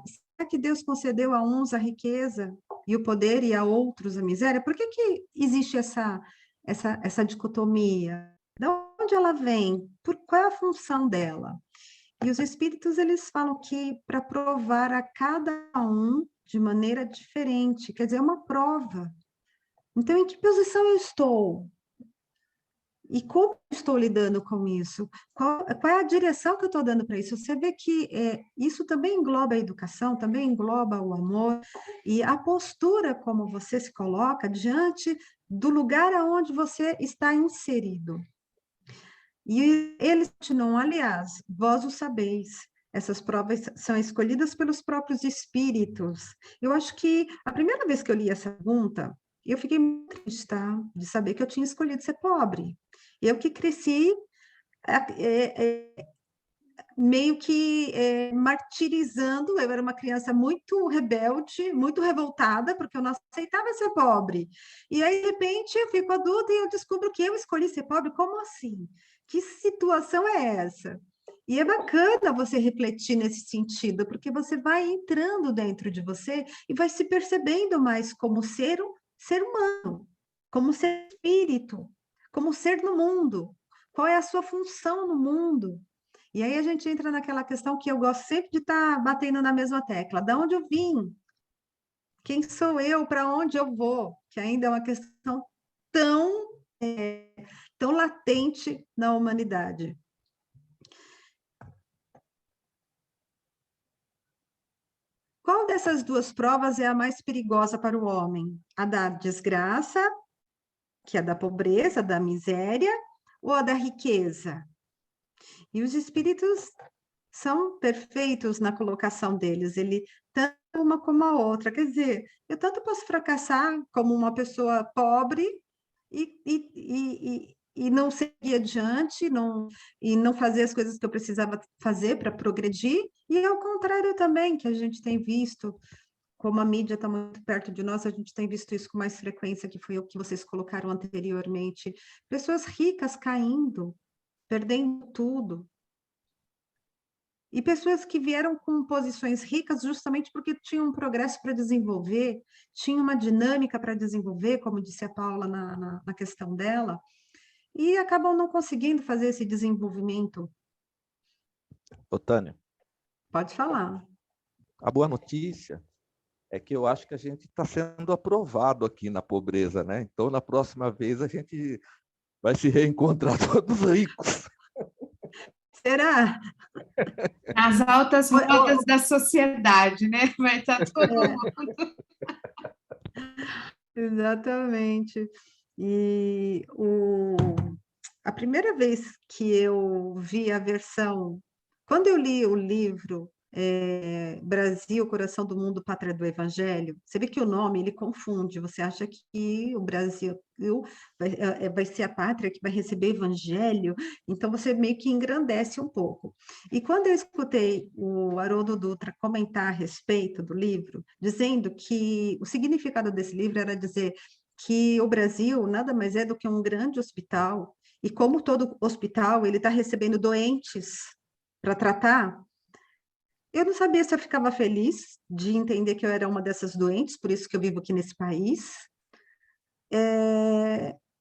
será que Deus concedeu a uns a riqueza e o poder e a outros a miséria? Por que existe essa dicotomia? De onde ela vem? Qual é a função dela? E os espíritos, eles falam que para provar a cada um de maneira diferente, quer dizer, é uma prova. Então, em que posição eu estou? E como estou lidando com isso? Qual é a direção que eu estou dando para isso? Você vê que isso também engloba a educação, também engloba o amor, e a postura como você se coloca diante do lugar aonde você está inserido. E eles continuam, aliás, vós o sabeis, essas provas são escolhidas pelos próprios espíritos. Eu acho que a primeira vez que eu li essa pergunta, eu fiquei muito triste, tá? De saber que eu tinha escolhido ser pobre. Eu que cresci meio que martirizando, eu era uma criança muito rebelde, muito revoltada, porque eu não aceitava ser pobre. E aí, de repente, eu fico adulta e eu descubro que eu escolhi ser pobre. Como assim? Que situação é essa? E é bacana você refletir nesse sentido, porque você vai entrando dentro de você e vai se percebendo mais como ser humano, como ser espírito, como ser no mundo. Qual é a sua função no mundo? E aí a gente entra naquela questão que eu gosto sempre de estar batendo na mesma tecla. De onde eu vim? Quem sou eu? Para onde eu vou? Que ainda é uma questão tão latente na humanidade. Qual dessas duas provas é a mais perigosa para o homem? A da desgraça, que é da pobreza, da miséria, ou a da riqueza? E os espíritos são perfeitos na colocação deles, ele tanto uma como a outra. Quer dizer, eu tanto posso fracassar como uma pessoa pobre e e não seguir adiante, e não fazer as coisas que eu precisava fazer para progredir, e ao contrário também, que a gente tem visto, como a mídia está muito perto de nós, a gente tem visto isso com mais frequência, que foi o que vocês colocaram anteriormente, pessoas ricas caindo, perdendo tudo, e pessoas que vieram com posições ricas justamente porque tinham um progresso para desenvolver, tinham uma dinâmica para desenvolver, como disse a Paula na questão dela, e acabam não conseguindo fazer esse desenvolvimento. Ô, Tânia, Pode falar. a boa notícia é que eu acho que a gente está sendo aprovado aqui na pobreza, né? Então, na próxima vez, a gente vai se reencontrar todos ricos. Será? As altas rodas da sociedade, né? Vai estar todo mundo. Exatamente. E a primeira vez que eu vi a versão, quando eu li o livro Brasil, Coração do Mundo, Pátria do Evangelho, você vê que o nome ele confunde, você acha que o Brasil vai ser a pátria que vai receber evangelho, então você meio que engrandece um pouco. E quando eu escutei o Haroldo Dutra comentar a respeito do livro, dizendo que o significado desse livro era dizer que o Brasil nada mais é do que um grande hospital, e como todo hospital, ele está recebendo doentes para tratar. Eu não sabia se eu ficava feliz de entender que eu era uma dessas doentes, por isso que eu vivo aqui nesse país,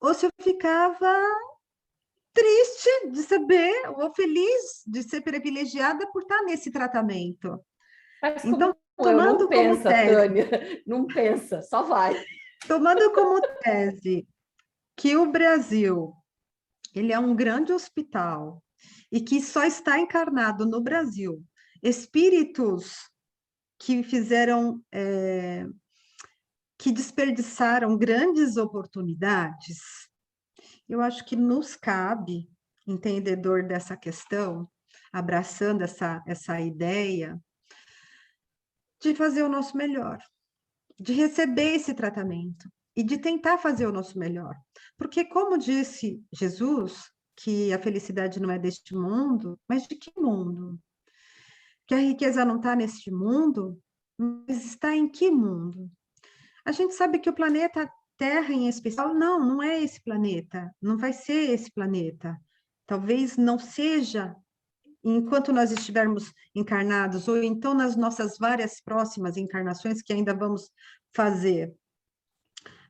ou se eu ficava triste de saber, ou feliz de ser privilegiada por estar nesse tratamento. Mas então, tomando não pensa, como tese, Tânia, não pensa, só vai. Tomando como tese que o Brasil ele é um grande hospital e que só está encarnado no Brasil espíritos que fizeram, que desperdiçaram grandes oportunidades, eu acho que nos cabe, entendedor dessa questão, abraçando essa ideia, de fazer o nosso melhor, de receber esse tratamento e de tentar fazer o nosso melhor. Porque, como disse Jesus, que a felicidade não é deste mundo, mas de que mundo? Que a riqueza não está neste mundo, mas está em que mundo? A gente sabe que o planeta Terra, em especial, não é esse planeta, não vai ser esse planeta. Talvez não seja enquanto nós estivermos encarnados, ou então nas nossas várias próximas encarnações que ainda vamos fazer.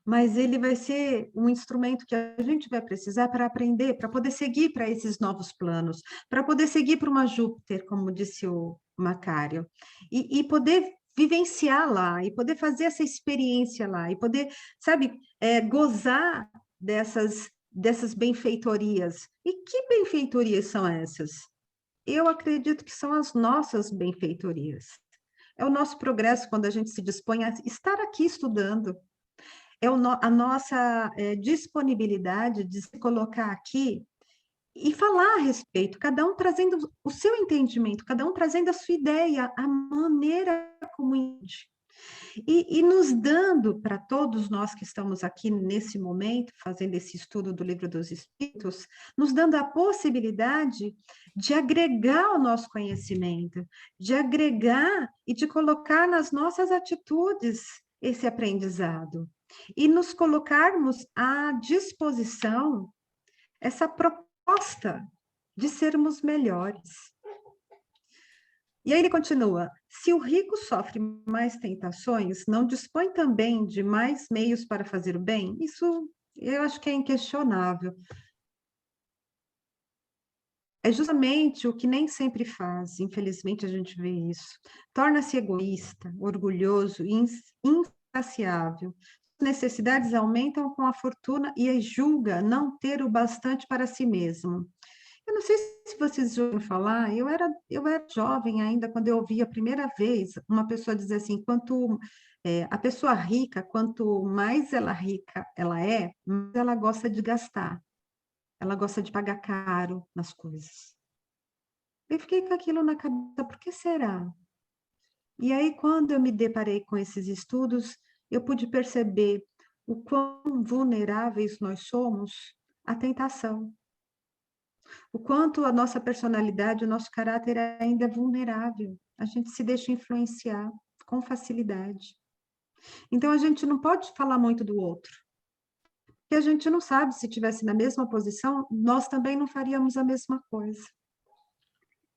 Mas ele vai ser um instrumento que a gente vai precisar para aprender, para poder seguir para esses novos planos, para poder seguir para uma Júpiter, como disse o Macário, e poder vivenciar lá, e poder fazer essa experiência lá, e poder, sabe, gozar dessas benfeitorias. E que benfeitorias são essas? Eu acredito que são as nossas benfeitorias. É o nosso progresso quando a gente se dispõe a estar aqui estudando. É a nossa disponibilidade de se colocar aqui e falar a respeito, cada um trazendo o seu entendimento, cada um trazendo a sua ideia, a maneira como entende. E nos dando, para todos nós que estamos aqui nesse momento, fazendo esse estudo do Livro dos Espíritos, nos dando a possibilidade de agregar o nosso conhecimento, de agregar e de colocar nas nossas atitudes esse aprendizado. E nos colocarmos à disposição essa proposta de sermos melhores. E aí ele continua, se o rico sofre mais tentações, não dispõe também de mais meios para fazer o bem? Isso eu acho que é inquestionável. É justamente o que nem sempre faz, infelizmente a gente vê isso. Torna-se egoísta, orgulhoso e insaciável. Necessidades aumentam com a fortuna e julga não ter o bastante para si mesmo. Eu não sei se vocês já ouviram falar, eu era jovem ainda quando eu ouvi a primeira vez uma pessoa dizer assim, a pessoa rica, quanto mais ela rica ela é, mais ela gosta de gastar. Ela gosta de pagar caro nas coisas. Eu fiquei com aquilo na cabeça, por que será? E aí, quando eu me deparei com esses estudos, eu pude perceber o quão vulneráveis nós somos a tentação. O quanto a nossa personalidade, o nosso caráter ainda é vulnerável. A gente se deixa influenciar com facilidade. Então, a gente não pode falar muito do outro. Porque a gente não sabe, se estivesse na mesma posição, nós também não faríamos a mesma coisa.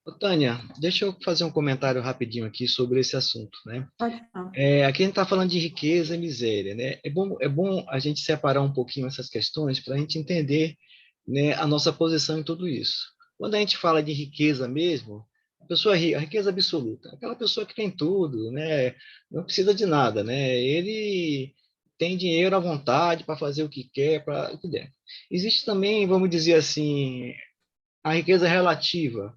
Ô, Tânia, deixa eu fazer um comentário rapidinho aqui sobre esse assunto, né? Pode falar. Aqui a gente está falando de riqueza e miséria, né? É bom a gente separar um pouquinho essas questões para a gente entender, né, a nossa posição em tudo isso. Quando a gente fala de riqueza mesmo, a pessoa rica, a riqueza absoluta, aquela pessoa que tem tudo, né? Não precisa de nada, né? Ele tem dinheiro à vontade para fazer o que quer, para o que der. Existe também, vamos dizer assim, a riqueza relativa,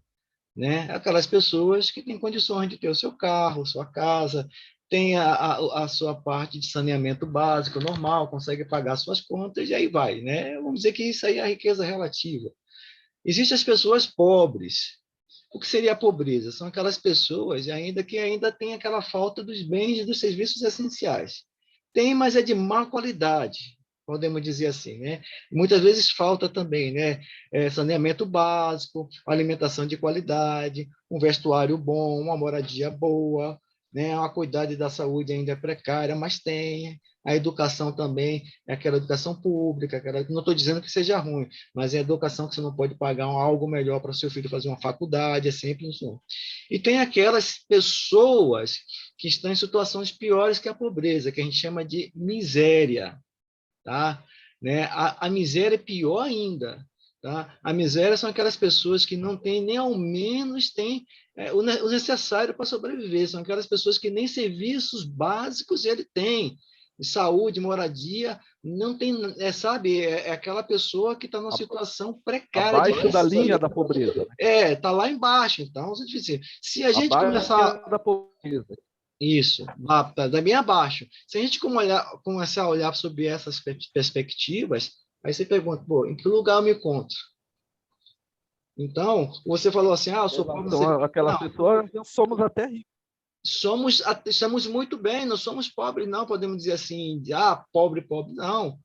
né? Aquelas pessoas que têm condições de ter o seu carro, sua casa, tem a sua parte de saneamento básico normal, consegue pagar suas contas e aí vai, né? Vamos dizer que isso aí é a riqueza relativa. Existem as pessoas pobres. O que seria a pobreza? São aquelas pessoas que ainda têm aquela falta dos bens e dos serviços essenciais. Tem, mas é de má qualidade, podemos dizer assim, né? Muitas vezes falta também, né? Saneamento básico, alimentação de qualidade, um vestuário bom, uma moradia boa, né? A cuidado da saúde ainda é precária, mas tem. A educação também é aquela educação pública, não estou dizendo que seja ruim, mas é educação que você não pode pagar algo melhor para o seu filho fazer uma faculdade, é sempre isso. E tem aquelas pessoas que estão em situações piores que a pobreza, que a gente chama de miséria, tá? Né? A miséria é pior ainda, tá? A miséria são aquelas pessoas que não têm nem ao menos têm o necessário para sobreviver, são aquelas pessoas que nem serviços básicos ele tem, saúde, moradia, não tem, sabe, aquela pessoa que está numa situação precária, Abaixo da difícil, linha da pobreza. Né? está lá embaixo. Então, se a gente Abaixo começar da pobreza. isso, está bem abaixo. Se a gente começar a olhar sobre essas perspectivas, aí você pergunta, pô, em que lugar eu me encontro? Então, você falou assim, eu sou pobre, Então, aquelas pessoas, somos até ricos. Estamos muito bem, não somos pobres, não, podemos dizer assim, pobre, não.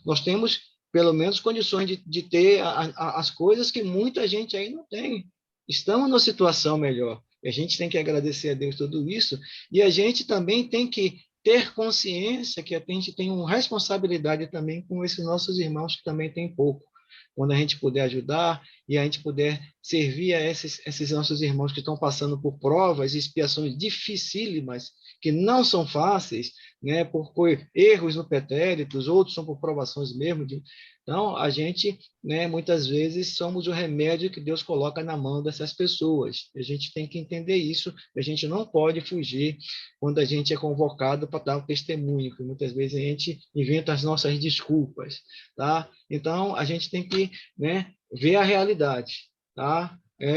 Nós temos, pelo menos, condições de ter as coisas que muita gente aí não tem. Estamos numa situação melhor. E a gente tem que agradecer a Deus tudo isso, e a gente também tem que ter consciência que a gente tem uma responsabilidade também com esses nossos irmãos que também têm pouco. Quando a gente puder ajudar e a gente puder servir a esses nossos irmãos que estão passando por provas e expiações dificílimas, que não são fáceis, né, por erros no pretérito, outros são por provações mesmo. Então, a gente, né, muitas vezes, somos o remédio que Deus coloca na mão dessas pessoas. A gente tem que entender isso, a gente não pode fugir quando a gente é convocado para dar um testemunho, que muitas vezes a gente inventa as nossas desculpas, tá? Então, a gente tem que, né, ver a realidade, tá?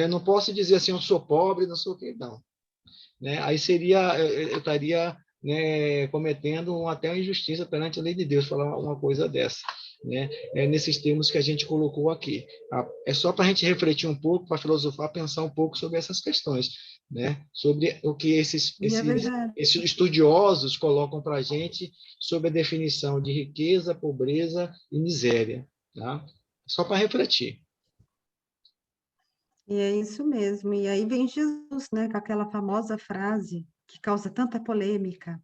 Não posso dizer assim, eu sou pobre, não sou o quê, não. Né? Aí eu estaria, né, cometendo até uma injustiça perante a lei de Deus, falar uma coisa dessa, né? Nesses termos que a gente colocou aqui. É só para a gente refletir um pouco, para filosofar, pensar um pouco sobre essas questões, né? Sobre o que esses estudiosos colocam para a gente sobre a definição de riqueza, pobreza e miséria, tá? Só para refletir. E é isso mesmo. E aí vem Jesus, né, com aquela famosa frase que causa tanta polêmica.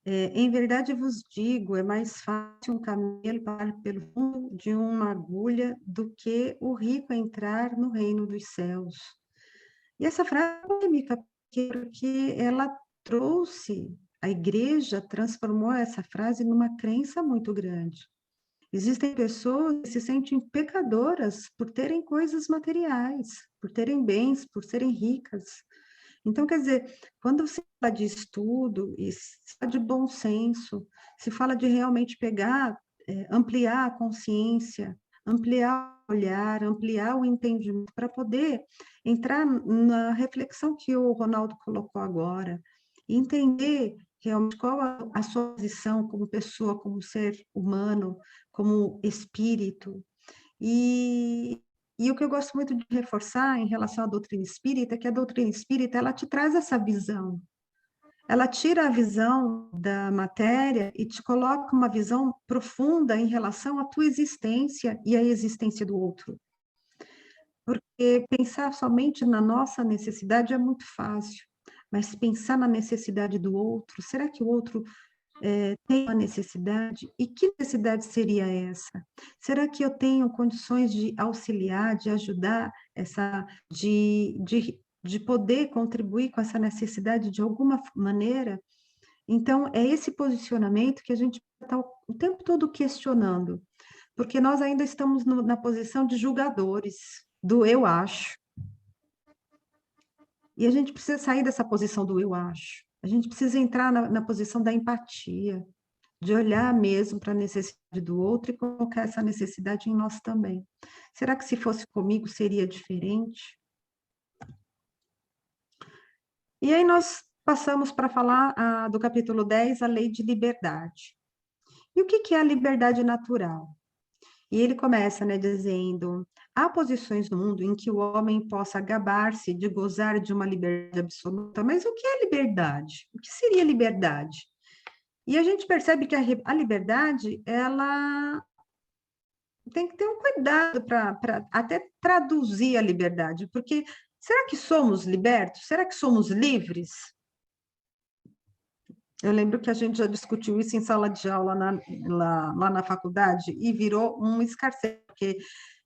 Em verdade vos digo, é mais fácil um camelo passar pelo fundo de uma agulha do que o rico entrar no reino dos céus. E essa frase é polêmica, porque ela trouxe, a igreja transformou essa frase numa crença muito grande. Existem pessoas que se sentem pecadoras por terem coisas materiais, por terem bens, por serem ricas. Então, quer dizer, quando se fala de estudo, e se fala de bom senso, se fala de realmente pegar, ampliar a consciência, ampliar o olhar, ampliar o entendimento, para poder entrar na reflexão que o Ronaldo colocou agora, entender realmente qual a sua posição como pessoa, como ser humano, como espírito. E o que eu gosto muito de reforçar em relação à doutrina espírita é que a doutrina espírita, ela te traz essa visão. ela tira a visão da matéria e te coloca uma visão profunda em relação à tua existência e à existência do outro. Porque pensar somente na nossa necessidade é muito fácil, mas pensar na necessidade do outro, será que o outro tem uma necessidade? E que necessidade seria essa? Será que eu tenho condições de auxiliar, de ajudar, de poder contribuir com essa necessidade de alguma maneira? Então, é esse posicionamento que a gente está o tempo todo questionando, porque nós ainda estamos na posição de julgadores, do eu acho. E a gente precisa sair dessa posição do eu acho. A gente precisa entrar na posição da empatia, de olhar mesmo para a necessidade do outro e colocar essa necessidade em nós também. Será que se fosse comigo seria diferente? E aí nós passamos para falar do capítulo 10, a lei de liberdade. E o que é a liberdade natural? E ele começa, né, dizendo: há posições no mundo em que o homem possa gabar-se de gozar de uma liberdade absoluta, mas o que é liberdade? O que seria liberdade? E a gente percebe que a liberdade, ela tem que ter um cuidado para até traduzir a liberdade, porque será que somos libertos? Será que somos livres? Eu lembro que a gente já discutiu isso em sala de aula lá na faculdade e virou um escarcéu, porque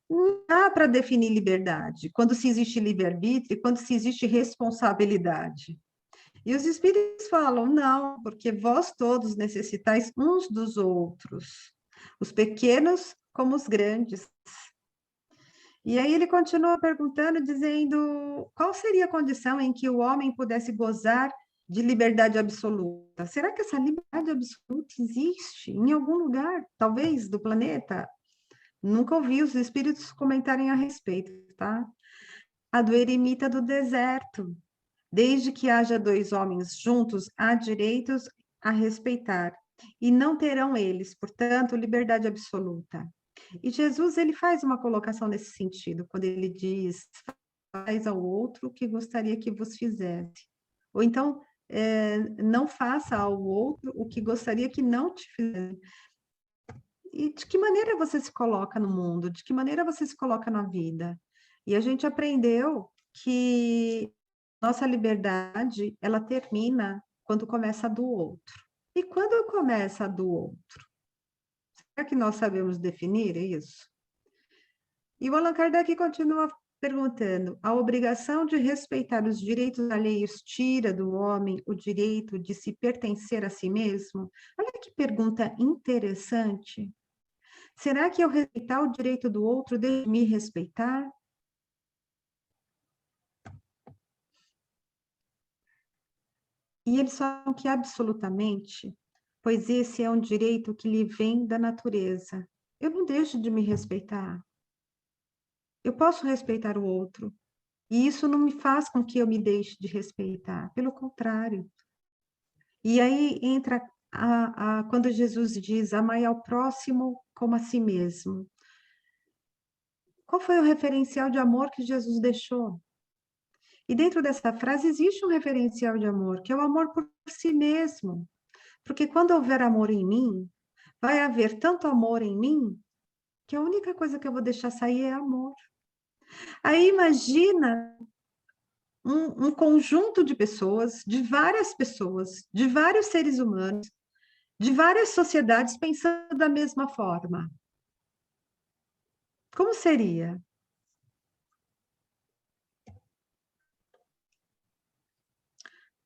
não dá para definir liberdade quando se existe livre-arbítrio e quando se existe responsabilidade. E os espíritos falam, não, porque vós todos necessitais uns dos outros, os pequenos como os grandes. E aí ele continua perguntando, dizendo, qual seria a condição em que o homem pudesse gozar de liberdade absoluta? Será que essa liberdade absoluta existe em algum lugar, talvez, do planeta? Nunca ouvi os espíritos comentarem a respeito, tá? A do eremita do deserto. Desde que haja dois homens juntos, há direitos a respeitar, e não terão eles, portanto, liberdade absoluta. E Jesus, ele faz uma colocação nesse sentido, quando ele diz, faz ao outro o que gostaria que vos fizesse. Ou então, não faça ao outro o que gostaria que não te fizesse. E de que maneira você se coloca no mundo? De que maneira você se coloca na vida? E a gente aprendeu que nossa liberdade, ela termina quando começa a do outro. E quando começa a do outro? Será que nós sabemos definir isso? E o Allan Kardec continua perguntando, a obrigação de respeitar os direitos alheios tira do homem o direito de se pertencer a si mesmo? Olha que pergunta interessante. Será que ao respeitar o direito do outro, devo me respeitar? E eles falam que absolutamente, pois esse é um direito que lhe vem da natureza. Eu não deixo de me respeitar. Eu posso respeitar o outro. E isso não me faz com que eu me deixe de respeitar. Pelo contrário. E aí entra quando Jesus diz, amai ao próximo como a si mesmo. Qual foi o referencial de amor que Jesus deixou? E dentro dessa frase existe um referencial de amor, que é o amor por si mesmo. Porque quando houver amor em mim, vai haver tanto amor em mim, que a única coisa que eu vou deixar sair é amor. Aí imagina um conjunto de pessoas, de vários seres humanos, de várias sociedades pensando da mesma forma. Como seria?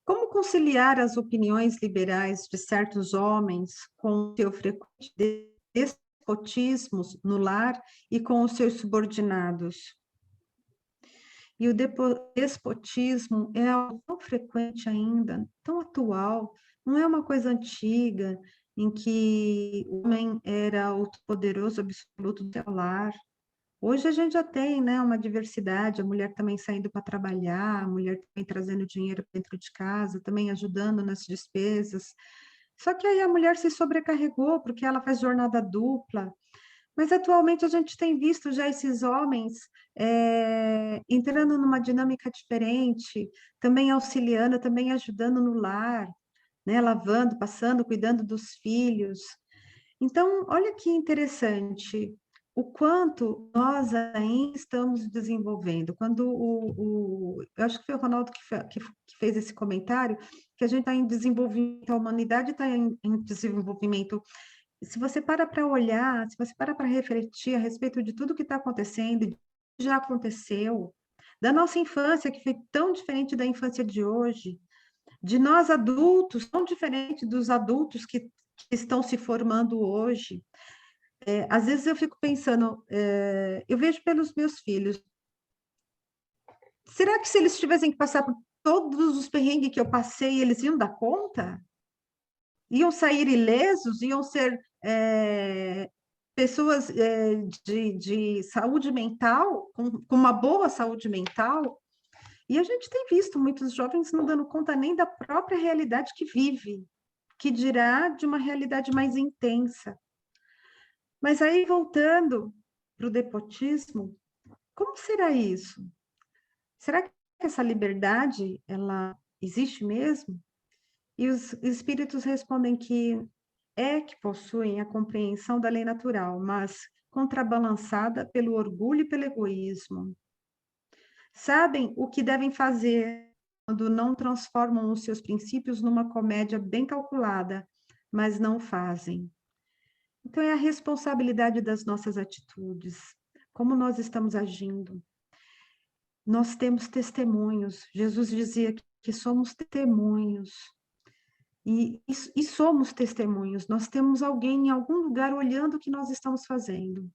Como conciliar as opiniões liberais de certos homens com o seu frequente despotismo no lar e com os seus subordinados? E o despotismo é algo tão frequente ainda, tão atual, não é uma coisa antiga, em que o homem era o poderoso absoluto do seu lar. Hoje a gente já tem, né, uma diversidade, a mulher também saindo para trabalhar, a mulher também trazendo dinheiro dentro de casa, também ajudando nas despesas. Só que aí a mulher se sobrecarregou, porque ela faz jornada dupla. Mas atualmente a gente tem visto já esses homens entrando numa dinâmica diferente, também auxiliando, também ajudando no lar. né? Lavando, passando, cuidando dos filhos. Então, olha que interessante o quanto nós ainda estamos desenvolvendo. Quando eu acho que foi o Ronaldo que fez esse comentário, que a gente está em desenvolvimento, a humanidade está em desenvolvimento. Se você para olhar, se você para refletir a respeito de tudo que está acontecendo, já aconteceu, da nossa infância, que foi tão diferente da infância de hoje, de nós adultos, tão diferente dos adultos que estão se formando hoje. Às vezes eu fico pensando, eu vejo pelos meus filhos, será que se eles tivessem que passar por todos os perrengues que eu passei, eles iam dar conta? Iam sair ilesos? Iam ser pessoas de saúde mental, com uma boa saúde mental? E a gente tem visto muitos jovens não dando conta nem da própria realidade que vive, que dirá de uma realidade mais intensa. Mas aí, voltando para o despotismo, como será isso? Será que essa liberdade, ela existe mesmo? E os espíritos respondem que possuem a compreensão da lei natural, mas contrabalançada pelo orgulho e pelo egoísmo. Sabem o que devem fazer quando não transformam os seus princípios numa comédia bem calculada, mas não fazem. Então, é a responsabilidade das nossas atitudes, como nós estamos agindo. Nós temos testemunhos. Jesus dizia que somos testemunhos. E somos testemunhos. Nós temos alguém em algum lugar olhando o que nós estamos fazendo.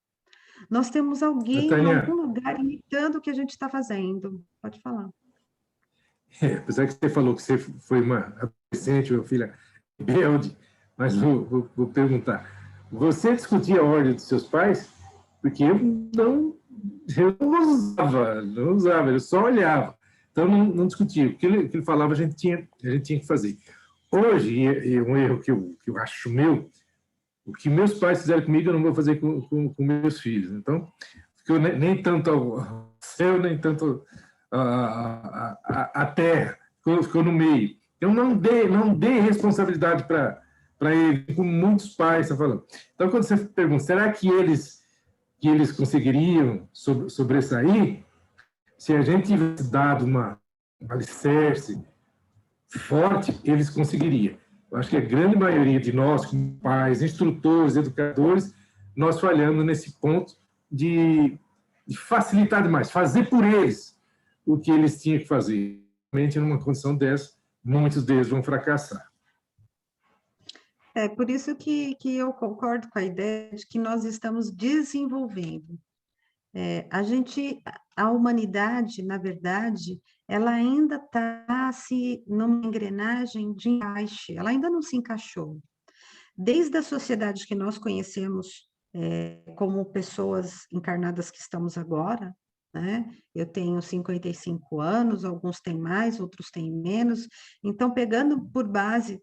Nós temos alguém em algum lugar imitando o que a gente está fazendo. Pode falar. Apesar que você falou que você foi uma adolescente, uma filha rebelde, mas vou perguntar. Você discutia a ordem dos seus pais? Porque eu não usava, eu só olhava. Então, não discutia. O que ele falava, a gente tinha que fazer. Hoje, e um erro que eu acho meu, o que meus pais fizeram comigo, eu não vou fazer com meus filhos. Então, ficou nem tanto ao céu, nem tanto a terra, ficou no meio. Eu não dei responsabilidade para ele, como muitos pais estão falando. Então, quando você pergunta, será que eles conseguiriam sobressair se a gente tivesse dado uma alicerce forte, eles conseguiriam. Eu acho que a grande maioria de nós, como pais, instrutores, educadores, nós falhamos nesse ponto de facilitar demais, fazer por eles o que eles tinham que fazer. Realmente, numa condição dessa, muitos deles vão fracassar. É por isso que eu concordo com a ideia de que nós estamos desenvolvendo. A humanidade, na verdade, ela ainda está numa engrenagem de encaixe, ela ainda não se encaixou. Desde a sociedade que nós conhecemos como pessoas encarnadas que estamos agora, né? Eu tenho 55 anos, alguns têm mais, outros têm menos. Então, pegando por base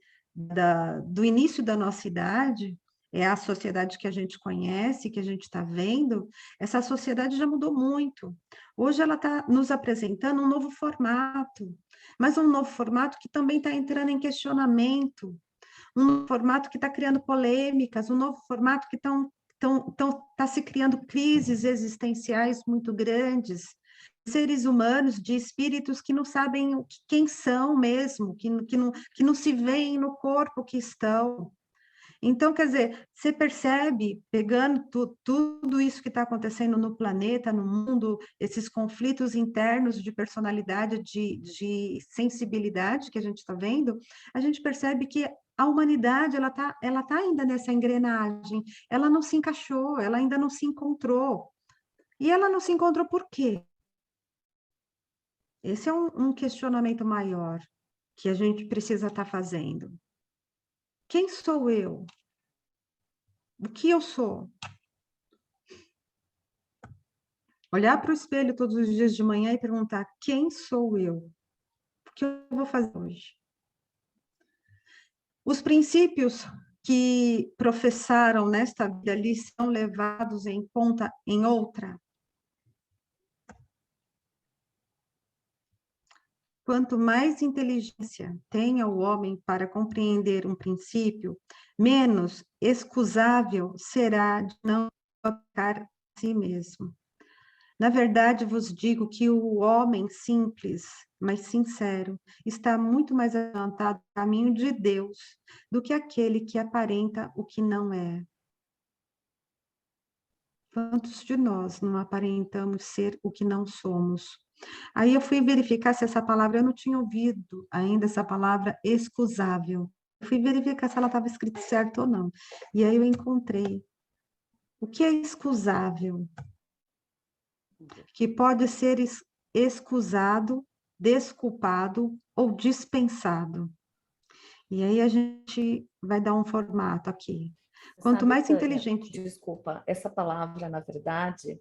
do início da nossa idade, é a sociedade que a gente conhece, que a gente está vendo, essa sociedade já mudou muito. Hoje ela está nos apresentando um novo formato, mas um novo formato que também está entrando em questionamento, um novo formato que está criando polêmicas, um novo formato que está se criando crises existenciais muito grandes, seres humanos, de espíritos que não sabem quem são mesmo, que não se veem no corpo que estão. Então, quer dizer, você percebe, pegando tudo isso que está acontecendo no planeta, no mundo, esses conflitos internos de personalidade, de sensibilidade que a gente está vendo, a gente percebe que a humanidade ela tá ainda nessa engrenagem, ela não se encaixou, ela ainda não se encontrou. E ela não se encontrou por quê? Esse é um questionamento maior que a gente precisa estar fazendo. Quem sou eu? O que eu sou? Olhar para o espelho todos os dias de manhã e perguntar: quem sou eu? O que eu vou fazer hoje? Os princípios que professaram nesta vida ali são levados em conta em outra. Quanto mais inteligência tenha o homem para compreender um princípio, menos excusável será de não aplicar a si mesmo. Na verdade, vos digo que o homem simples, mas sincero, está muito mais adiantado no caminho de Deus do que aquele que aparenta o que não é. Quantos de nós não aparentamos ser o que não somos? Aí eu fui verificar se essa palavra, eu não tinha ouvido ainda essa palavra excusável. Eu fui verificar se ela estava escrita certo ou não. E aí eu encontrei. O que é excusável? Que pode ser excusado, desculpado ou dispensado. E aí a gente vai dar um formato aqui. Quanto Sabe, mais Tânia, inteligente... desculpa, essa palavra, na verdade,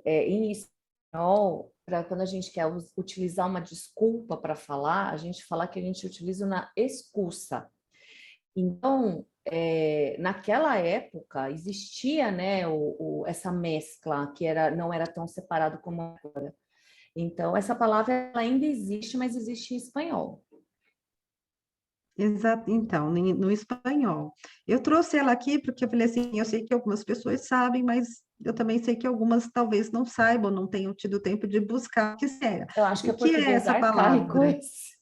em espanhol, para quando a gente quer utilizar uma desculpa para falar, a gente fala que a gente utiliza na excusa. Então, naquela época, existia, né, essa mescla, que não era tão separado como agora. Então, essa palavra ela ainda existe, mas existe em espanhol. Exato, então, no espanhol. Eu trouxe ela aqui porque eu falei assim, eu sei que algumas pessoas sabem, mas eu também sei que algumas talvez não saibam, não tenham tido tempo de buscar o que será. Eu acho que O é que é português essa arcaico palavra? esse.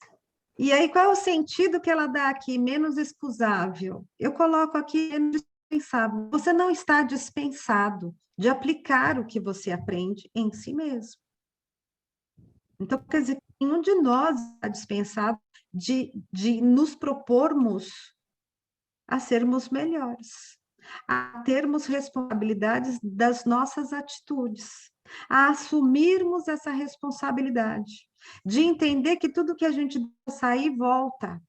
E aí, qual é o sentido que ela dá aqui? Menos excusável. Eu coloco aqui menos dispensável. Você não está dispensado de aplicar o que você aprende em si mesmo. Então, quer dizer, nenhum de nós está dispensado de nos propormos a sermos melhores, a termos responsabilidades das nossas atitudes, a assumirmos essa responsabilidade, de entender que tudo que a gente deixa sair volta,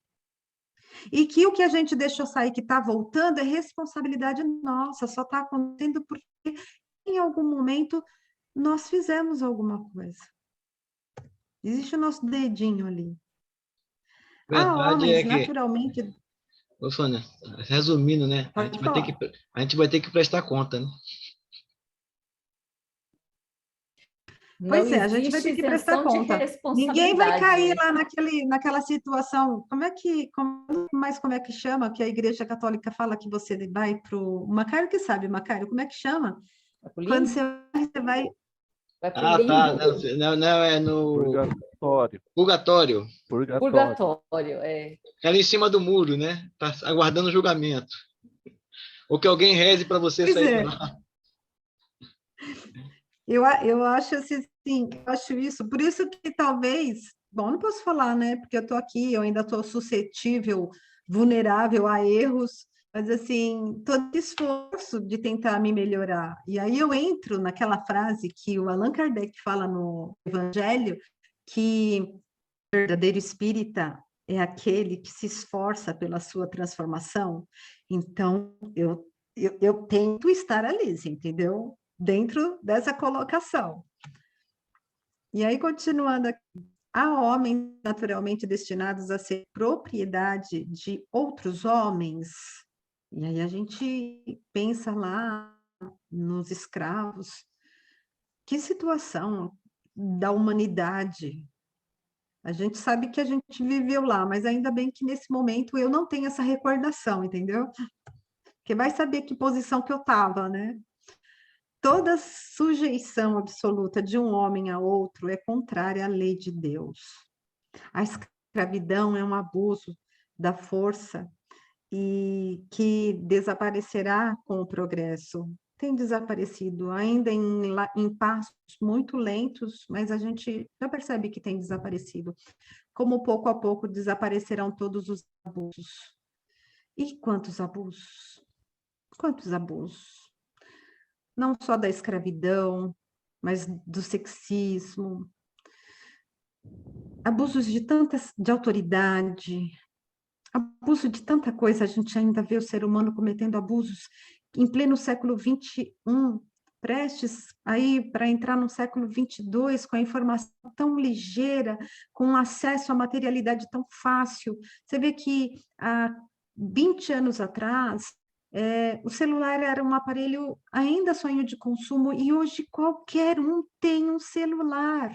e que o que a gente deixou sair que está voltando é responsabilidade nossa, só está acontecendo porque em algum momento nós fizemos alguma coisa. Existe o nosso dedinho ali. Há Verdade homens, é que, naturalmente... ô Sônia, resumindo, né? Pode falar. A gente vai ter que prestar conta, né? Não Pois é, a gente vai existe ter que prestar isenção de conta. Ninguém vai cair responsabilidade. lá naquela situação. Como é que chama? Que a Igreja Católica fala que você vai para o... Macário que sabe, Macário, como é que chama? Vai pro Quando limbo? você vai... Vai pro Ah, tá. limbo? Não, não, é no Purgatório. purgatório. Purgatório. Purgatório, é. Fica ali em cima do muro, né? Tá aguardando o julgamento. Ou que alguém reze para você Pois sair de é, lá. eu acho assim, eu acho isso. Por isso que talvez... Bom, não posso falar, né? Porque eu estou aqui, eu ainda estou suscetível, vulnerável a erros, mas assim, todo esforço de tentar me melhorar. E aí eu entro naquela frase que o Allan Kardec fala no Evangelho, que o verdadeiro espírita é aquele que se esforça pela sua transformação. Então, eu tento estar ali, entendeu? Dentro dessa colocação. E aí, continuando aqui, há homens naturalmente destinados a ser propriedade de outros homens. E aí a gente pensa lá nos escravos. Que situação da humanidade. A gente sabe que a gente viveu lá, mas ainda bem que nesse momento eu não tenho essa recordação, entendeu? Porque vai saber que posição que eu estava, né? Toda sujeição absoluta de um homem a outro é contrária à lei de Deus. A escravidão é um abuso da força e que desaparecerá com o progresso. Tem desaparecido, ainda em passos muito lentos, mas a gente já percebe que tem desaparecido. Como pouco a pouco desaparecerão todos os abusos. E quantos abusos? Quantos abusos? Não só da escravidão, mas do sexismo, abusos de autoridade, abuso de tanta coisa. A gente ainda vê o ser humano cometendo abusos em pleno século XXI, prestes aí para entrar no século XXII, com a informação tão ligeira, com acesso à materialidade tão fácil. Você vê que há 20 anos atrás, o celular era um aparelho ainda sonho de consumo, e hoje qualquer um tem um celular.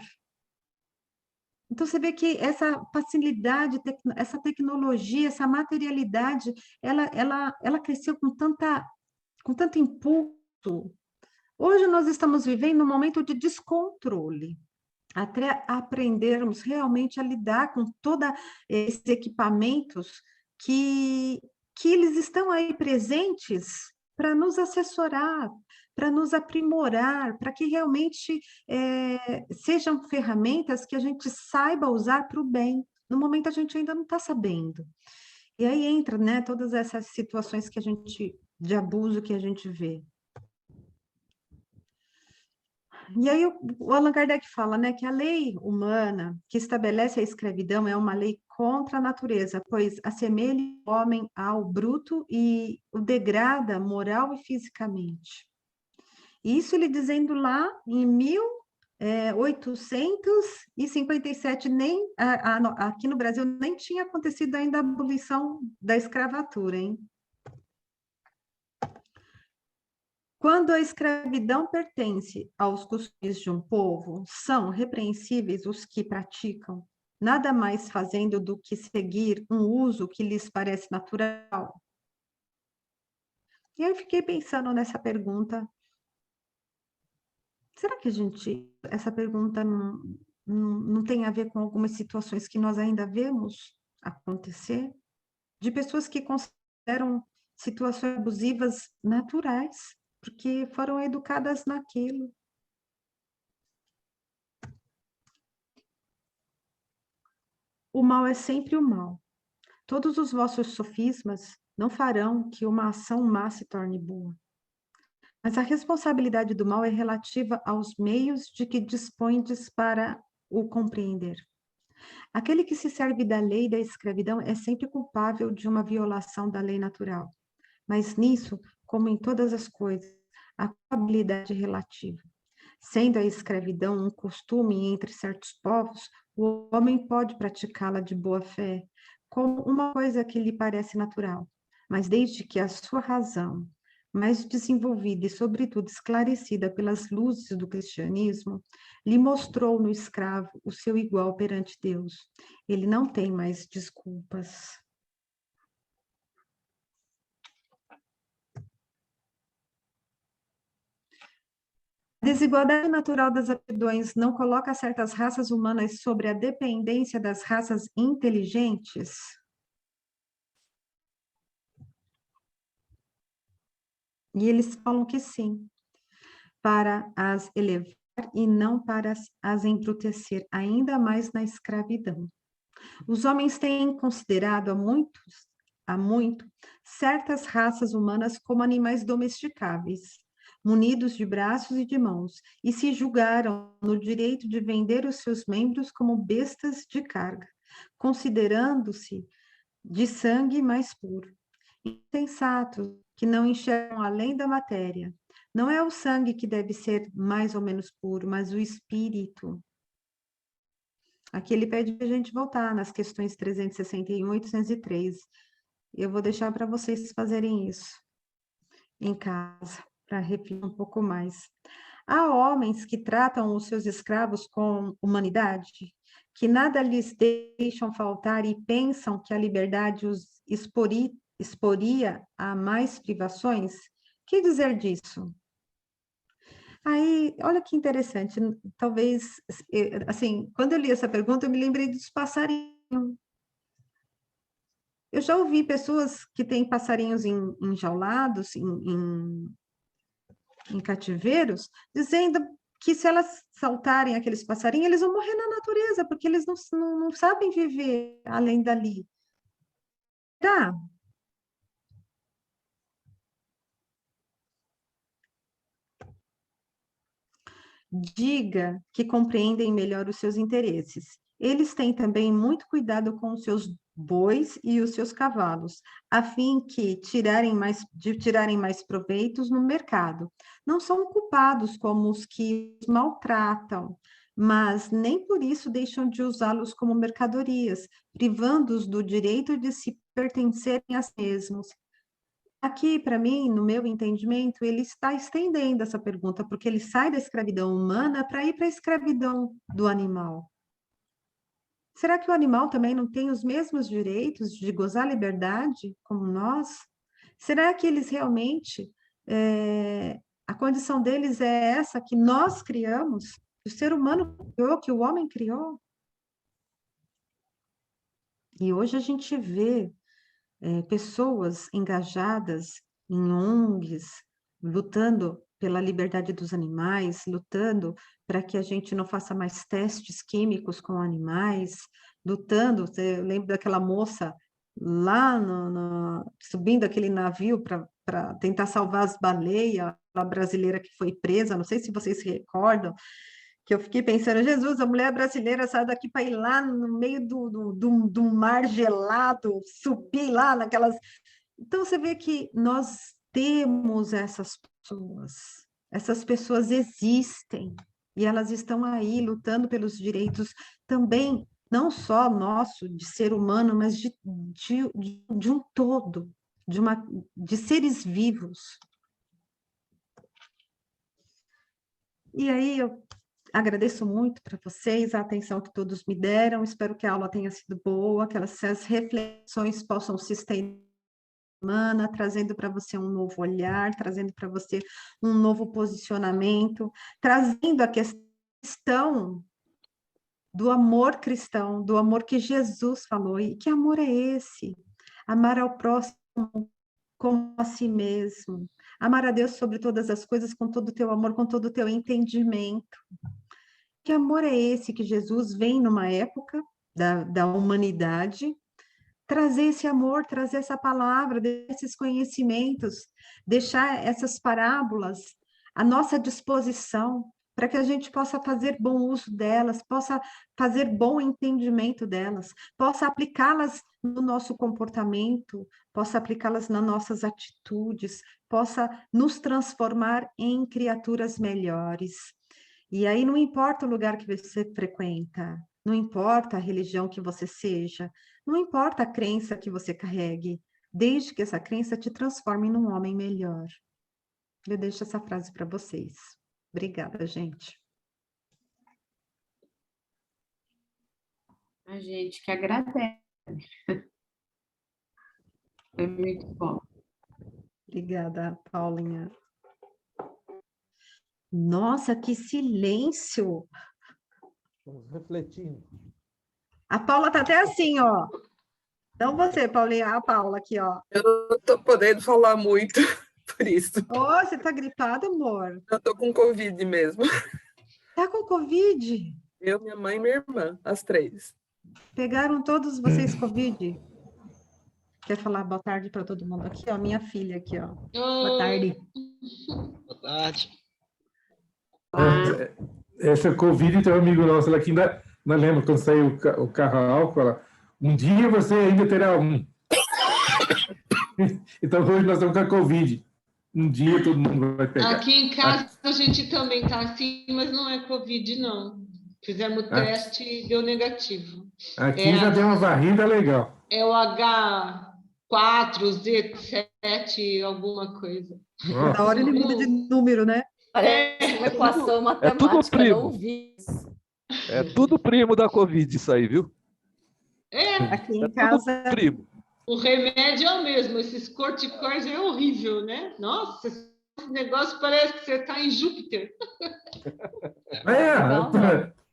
Então, você vê que essa facilidade, essa tecnologia, essa materialidade, ela cresceu com tanto impulso. Hoje nós estamos vivendo um momento de descontrole, até aprendermos realmente a lidar com todos esses equipamentos que eles estão aí presentes para nos assessorar, para nos aprimorar, para que realmente sejam ferramentas que a gente saiba usar para o bem. No momento a gente ainda não está sabendo. E aí entra, né, todas essas situações de abuso que a gente vê. E aí o Allan Kardec fala, né, que a lei humana que estabelece a escravidão é uma lei contra a natureza, pois assemelha o homem ao bruto e o degrada moral e fisicamente. Isso ele dizendo lá em 1857, aqui no Brasil nem tinha acontecido ainda a abolição da escravatura, hein? Quando a escravidão pertence aos costumes de um povo, são repreensíveis os que praticam, nada mais fazendo do que seguir um uso que lhes parece natural. E aí eu fiquei pensando nessa pergunta. Será que essa pergunta não tem a ver com algumas situações que nós ainda vemos acontecer? De pessoas que consideram situações abusivas naturais, porque foram educadas naquilo. O mal é sempre o mal. Todos os vossos sofismas não farão que uma ação má se torne boa. Mas a responsabilidade do mal é relativa aos meios de que dispões para o compreender. Aquele que se serve da lei da escravidão é sempre culpável de uma violação da lei natural. Mas nisso, como em todas as coisas, a culpabilidade é relativa. Sendo a escravidão um costume entre certos povos, o homem pode praticá-la de boa fé, como uma coisa que lhe parece natural. Mas desde que a sua razão, mais desenvolvida e, sobretudo, esclarecida pelas luzes do cristianismo, lhe mostrou no escravo o seu igual perante Deus, ele não tem mais desculpas. A desigualdade natural das aptidões não coloca certas raças humanas sobre a dependência das raças inteligentes? E eles falam que sim, para as elevar e não para as embrutecer, ainda mais na escravidão. Os homens têm considerado há muito, certas raças humanas como animais domesticáveis, munidos de braços e de mãos, e se julgaram no direito de vender os seus membros como bestas de carga, considerando-se de sangue mais puro. Insensatos, que não enxergam além da matéria. Não é o sangue que deve ser mais ou menos puro, mas o espírito. Aqui ele pede para a gente voltar nas questões 361 e 803. Eu vou deixar para vocês fazerem isso em casa, para refletir um pouco mais. Há homens que tratam os seus escravos com humanidade, que nada lhes deixam faltar e pensam que a liberdade os exporia a mais privações? Que dizer disso? Aí, olha que interessante, talvez, assim, quando eu li essa pergunta, eu me lembrei dos passarinhos. Eu já ouvi pessoas que têm passarinhos enjaulados, em cativeiros, dizendo que se elas saltarem aqueles passarinhos, eles vão morrer na natureza, porque eles não sabem viver além dali. Tá? Diga que compreendem melhor os seus interesses. Eles têm também muito cuidado com os seus bois e os seus cavalos, a fim de tirarem mais proveitos no mercado. Não são culpados como os que os maltratam, mas nem por isso deixam de usá-los como mercadorias, privando-os do direito de se pertencerem a si mesmos. Aqui, para mim, no meu entendimento, ele está estendendo essa pergunta, porque ele sai da escravidão humana para ir para a escravidão do animal. Será que o animal também não tem os mesmos direitos de gozar liberdade como nós? Será que eles realmente, a condição deles é essa que nós criamos, que o ser humano criou, que o homem criou? E hoje a gente vê pessoas engajadas em ONGs, lutando pela liberdade dos animais, lutando para que a gente não faça mais testes químicos com animais, lutando, eu lembro daquela moça lá subindo aquele navio para tentar salvar as baleias, a brasileira que foi presa, não sei se vocês se recordam, que eu fiquei pensando, Jesus, a mulher brasileira saiu daqui para ir lá no meio do mar gelado, subir lá naquelas... Então, você vê que nós temos essas pessoas existem, e elas estão aí lutando pelos direitos também, não só nosso, de ser humano, mas de um todo, de seres vivos. E aí, eu agradeço muito para vocês a atenção que todos me deram, espero que a aula tenha sido boa, que essas reflexões possam se estender, trazendo para você um novo olhar, trazendo para você um novo posicionamento, trazendo a questão do amor cristão, do amor que Jesus falou. E que amor é esse? Amar ao próximo como a si mesmo, amar a Deus sobre todas as coisas, com todo o teu amor, com todo o teu entendimento. Que amor é esse que Jesus vem numa época da humanidade, trazer esse amor, trazer essa palavra, esses conhecimentos, deixar essas parábolas à nossa disposição, para que a gente possa fazer bom uso delas, possa fazer bom entendimento delas, possa aplicá-las no nosso comportamento, possa aplicá-las nas nossas atitudes, possa nos transformar em criaturas melhores. E aí não importa o lugar que você frequenta, não importa a religião que você seja, não importa a crença que você carregue, desde que essa crença te transforme num homem melhor. Eu deixo essa frase para vocês. Obrigada, gente. A gente que agradece. Foi muito bom. Obrigada, Paulinha. Nossa, que silêncio! Estamos refletindo. A Paula tá até assim, ó. Então você, Paulinha, a Paula aqui, ó. Eu não tô podendo falar muito, por isso. Ô, você tá gripada, amor? Eu tô com Covid mesmo. Tá com Covid? Eu, minha mãe e minha irmã, as três. Pegaram todos vocês Covid? Quer falar boa tarde para todo mundo aqui, ó? Minha filha aqui, ó. Boa tarde. Boa tarde. Essa Covid tem um amigo nosso lá que ainda lembra quando saiu o carro a álcool, ela, um dia você ainda terá um. Então hoje nós estamos com a Covid. Um dia todo mundo vai pegar. Aqui em casa a gente também está assim, mas não é Covid, não. Fizemos o teste e deu negativo. Aqui já deu uma varrida legal. É o H4Z7, alguma coisa. Na hora ele muda de número, né? Parece uma equação matemática, tudo primo. não vi. É tudo primo da Covid isso aí, viu? Aqui em É casa... tudo primo. O remédio é o mesmo, esses corticóides é horrível, né? Nossa, esse negócio parece que você está em Júpiter.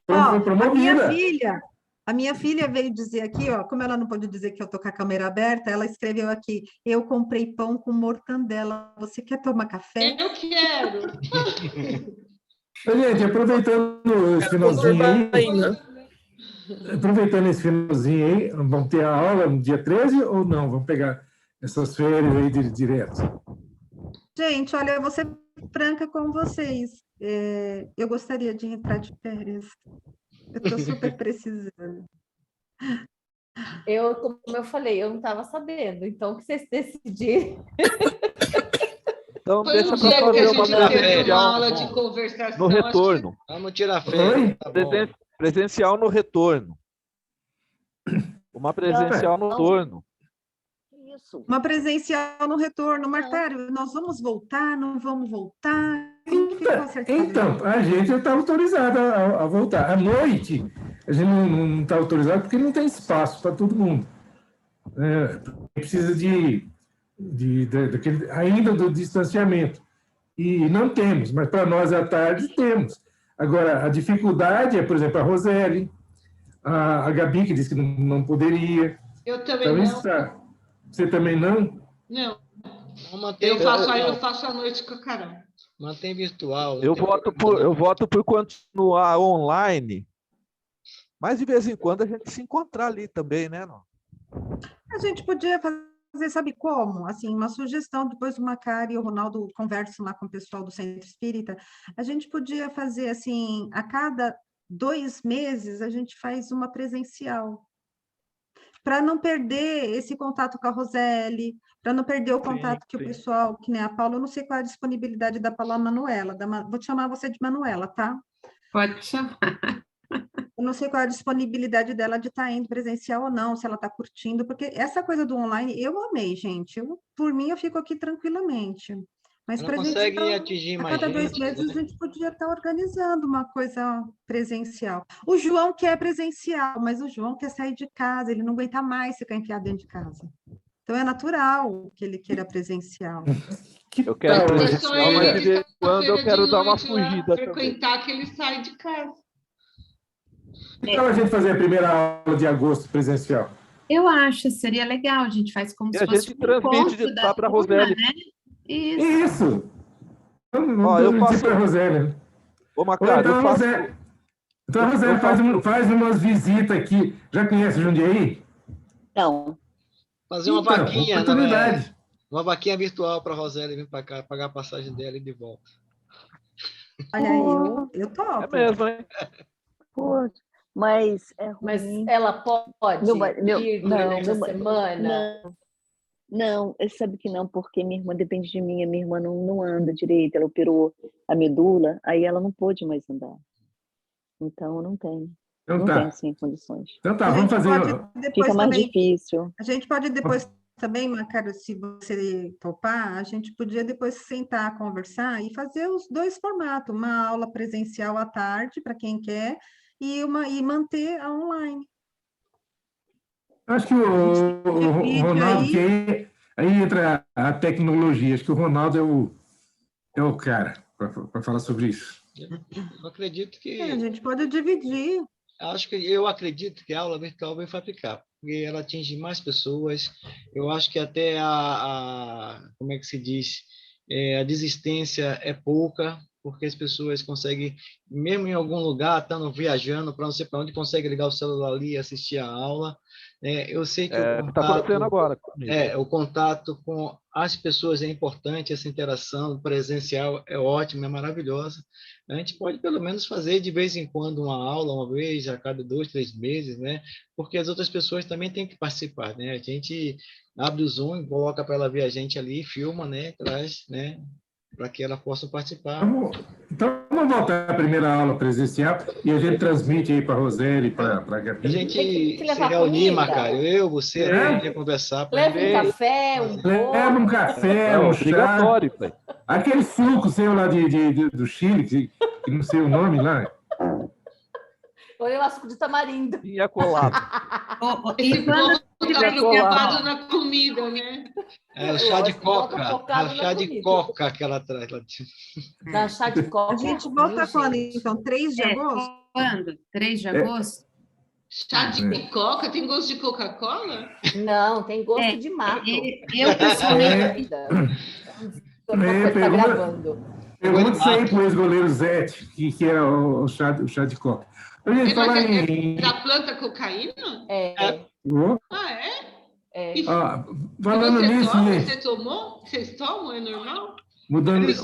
Foi promovida. A minha filha veio dizer aqui, ó, como ela não pode dizer que eu tô com a câmera aberta, ela escreveu aqui, eu comprei pão com mortandela, você quer tomar café? Eu quero. Gente, aproveitando esse finalzinho aí, vamos ter a aula no dia 13 ou não? Vamos pegar essas férias aí direto? Gente, olha, eu vou ser franca com vocês. Eu gostaria de entrar de férias. Eu estou super precisando. Como eu falei, eu não estava sabendo. Então, o que vocês decidirem. Então, Foi deixa um para dia que a fazer uma gente teve uma presencial aula de conversação. no retorno. Vamos tirar férias. Tá bom. Presencial no retorno. Uma presencial no retorno. Isso. Uma presencial no retorno. Martário, nós vamos voltar, não vamos voltar? Como que ficou acertado? Então, a gente está autorizada a voltar. À noite, a gente não está autorizado porque não tem espaço para todo mundo. Precisa ainda do distanciamento. E não temos, mas para nós à tarde temos. Agora, a dificuldade é, por exemplo, a Roseli, a Gabi, que disse que não poderia. Eu também não. Você também não? Não. Mantém, Eu faço a noite com a Carol. Mantém virtual. Eu voto por continuar online, mas de vez em quando a gente se encontrar ali também, né? Não? A gente podia fazer, sabe como? Assim, uma sugestão, depois o Macari e o Ronaldo conversam lá com o pessoal do Centro Espírita, a gente podia fazer, assim, a cada 2 meses, a gente faz uma presencial, para não perder esse contato com a Roseli, para não perder o contato que o pessoal, que nem a Paula, eu não sei qual é a disponibilidade da Paula Manuela, vou te chamar você de Manuela, tá? Pode chamar. Eu não sei qual é a disponibilidade dela de estar indo presencial ou não, se ela está curtindo, porque essa coisa do online, eu amei, gente. Por mim, eu fico aqui tranquilamente. Mas para a gente, atingir a mais cada 2 meses, a gente podia estar organizando uma coisa presencial. O João quer presencial, mas o João quer sair de casa, ele não aguenta mais ficar enfiado dentro de casa. Então, é natural que ele queira presencial. Eu quero presencial, mas de vez em quando eu quero dar uma lá, fugida frequentar também. que ele sai de casa. Então a gente fazer a primeira aula de agosto presencial. Eu acho, seria legal, a gente faz como E se a fosse gente transmite de lá para a Roseli. né? Isso! Eu faço... para a Roseli. Ô, Macari, então, eu faço... Então, a Roseli faz umas visitas aqui. Já conhece Jundiaí? Não. Fazer uma vaquinha, oportunidade. Uma vaquinha virtual para a Roseli vir para cá, pagar a passagem dela e de volta. Olha, eu topo. É mesmo, hein? Pô, mas é ruim. Mas ela pode ir durante a semana? Não, sabe que não, porque minha irmã depende de mim, a minha irmã não anda direito, ela operou a medula, aí ela não pôde mais andar. Então, não tem. Então, não tem, assim, condições. Então tá, vamos fazer... Fica mais difícil. A gente pode depois também, Macaro, se você topar, a gente podia depois sentar, conversar e fazer os 2 formatos, uma aula presencial à tarde, para quem quer, e manter a online. Acho que o Ronaldo, que aí entra a tecnologia, acho que o Ronaldo é o cara para falar sobre isso. Eu acredito que... a gente pode dividir. Eu acredito que a aula virtual vai ficar, porque ela atinge mais pessoas. Eu acho que até como é que se diz, a desistência é pouca, porque as pessoas conseguem, mesmo em algum lugar, estando viajando para não sei para onde, conseguem ligar o celular ali e assistir a aula. Eu sei que está acontecendo agora. O contato com as pessoas é importante, essa interação presencial é ótima, é maravilhosa. A gente pode, pelo menos, fazer de vez em quando uma aula, uma vez a cada 2, 3 meses, né? Porque as outras pessoas também têm que participar, né? A gente abre o Zoom, coloca para ela ver a gente ali, filma, né? Traz, né? Para que ela possa participar. Então, vamos voltar à primeira aula presencial e a gente transmite aí para a Roseli e para a Gabi. A gente se reunir, Macário, você, conversar. Leva um café, um bolo. Leva um café, um chá. Obrigatório, pai. Aquele suco seu lá do Chile, que não sei o nome lá. Olha o suco de tamarindo. E a colada. Esse povo está preocupado na comida, né? É o chá de coca. É o chá de coca que ela traz. Dá chá de coca. A gente volta quando, então? 3 de agosto? Quando? 3 de agosto? Chá de coca? Tem gosto de Coca-Cola? Não, tem gosto de mato. Eu pessoalmente... Pergunta isso aí para o ex-goleiro Zete, que era o chá de coca. A gente fala da planta cocaína? Falando nisso, você tomou? Vocês tomam? É normal? Eles